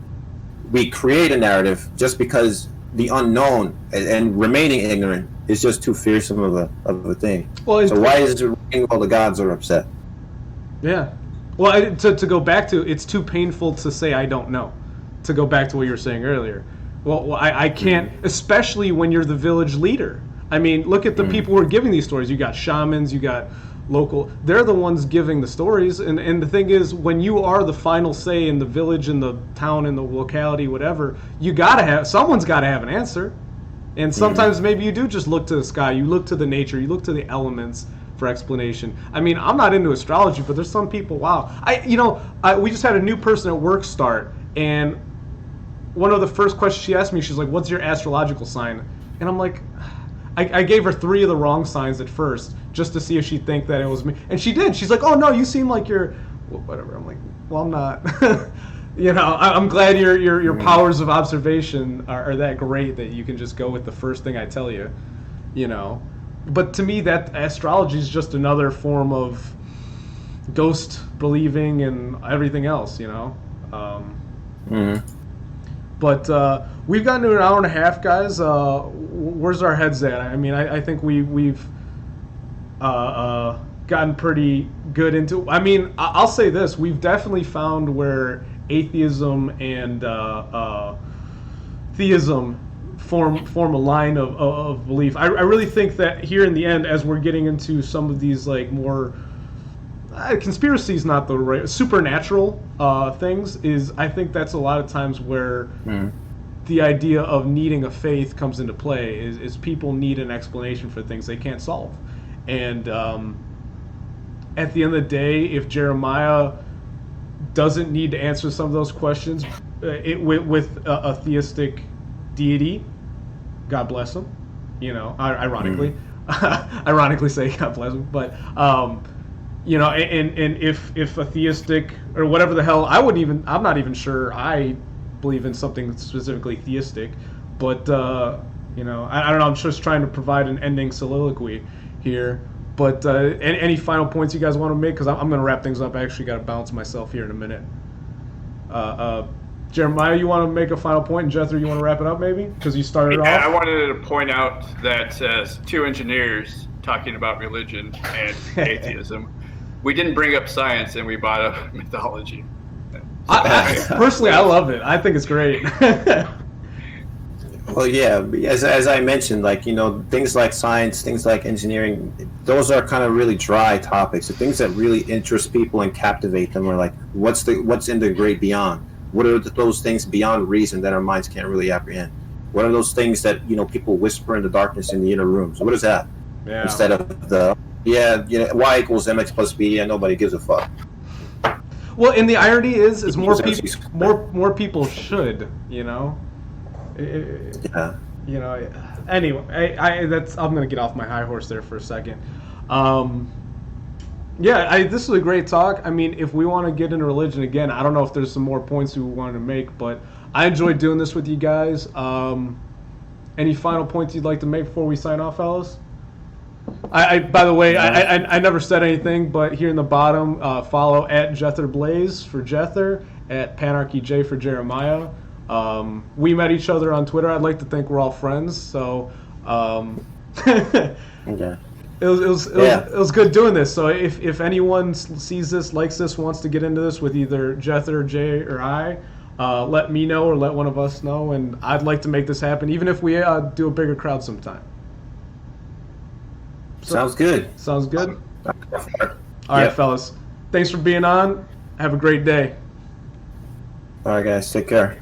we create a narrative just because the unknown and remaining ignorant is just too fearsome of a thing. Well, so why is it all the gods are upset? Yeah. Well, to go back to, it's too painful to say I don't know. To go back to what you were saying earlier. Well, I can't, especially when you're the village leader. I mean, look at the people who are giving these stories. You got shamans, you got local. They're the ones giving the stories. And the thing is, when you are the final say in the village, in the town, in the locality, whatever, someone's got to have an answer. And sometimes maybe you do just look to the sky, you look to the nature, you look to the elements for explanation. I mean, I'm not into astrology, but there's some people, wow. We just had a new person at work start, and one of the first questions she asked me, she's like, what's your astrological sign? And I'm like, I gave her 3 of the wrong signs at first, just to see if she'd think that it was me. And she did. She's like, oh, no, you seem like you're, whatever. I'm like, well, I'm not. I'm glad your powers of observation are that great that you can just go with the first thing I tell you, But to me, that astrology is just another form of ghost believing and everything else, But we've gotten to an hour and a half, guys. Where's our heads at? I mean, I think we've gotten pretty good into. I mean, I'll say this: we've definitely found where atheism and theism form a line of belief. I really think that here in the end, as we're getting into some of these like more conspiracy is not the right supernatural things, I think that's a lot of times where the idea of needing a faith comes into play. Is people need an explanation for things they can't solve, and at the end of the day, if Jeremiah doesn't need to answer some of those questions with a theistic deity, God bless him. Ironically, ironically say God bless him, but. And if a theistic or whatever the hell, I'm not even sure I believe in something specifically theistic, but I don't know. I'm just trying to provide an ending soliloquy here. But any final points you guys want to make? Because I'm going to wrap things up. I actually got to bounce myself here in a minute. Jeremiah, you want to make a final point, and Jethro, you want to wrap it up maybe? Because you started off. I wanted to point out that as 2 engineers talking about religion and atheism. We didn't bring up science, and we brought up mythology. Personally, I love it. I think it's great. Well, yeah, as I mentioned, things like science, things like engineering, those are kind of really dry topics. The things that really interest people and captivate them are like, what's in the great beyond? What are those things beyond reason that our minds can't really apprehend? What are those things that people whisper in the darkness in the inner rooms? What is that? Yeah. Instead of the y equals mx plus b, and nobody gives a fuck. Well, and the irony is more people should, Yeah. Anyway, I'm gonna get off my high horse there for a second. Yeah, this is a great talk. I mean, if we want to get into religion again, I don't know if there's some more points we wanted to make, but I enjoyed doing this with you guys. Any final points you'd like to make before we sign off, fellas? By the way, I never said anything, but here in the bottom, follow at Jether Blaze for Jether, at PanarchyJ for Jeremiah. We met each other on Twitter. I'd like to think we're all friends, so Okay. it was good doing this. So if anyone sees this, likes this, wants to get into this with either Jether, Jay, or I, let me know or let one of us know, and I'd like to make this happen, even if we do a bigger crowd sometime. Sounds good. Sounds good? All right, Yep. fellas. Thanks for being on. Have a great day. All right, guys. Take care.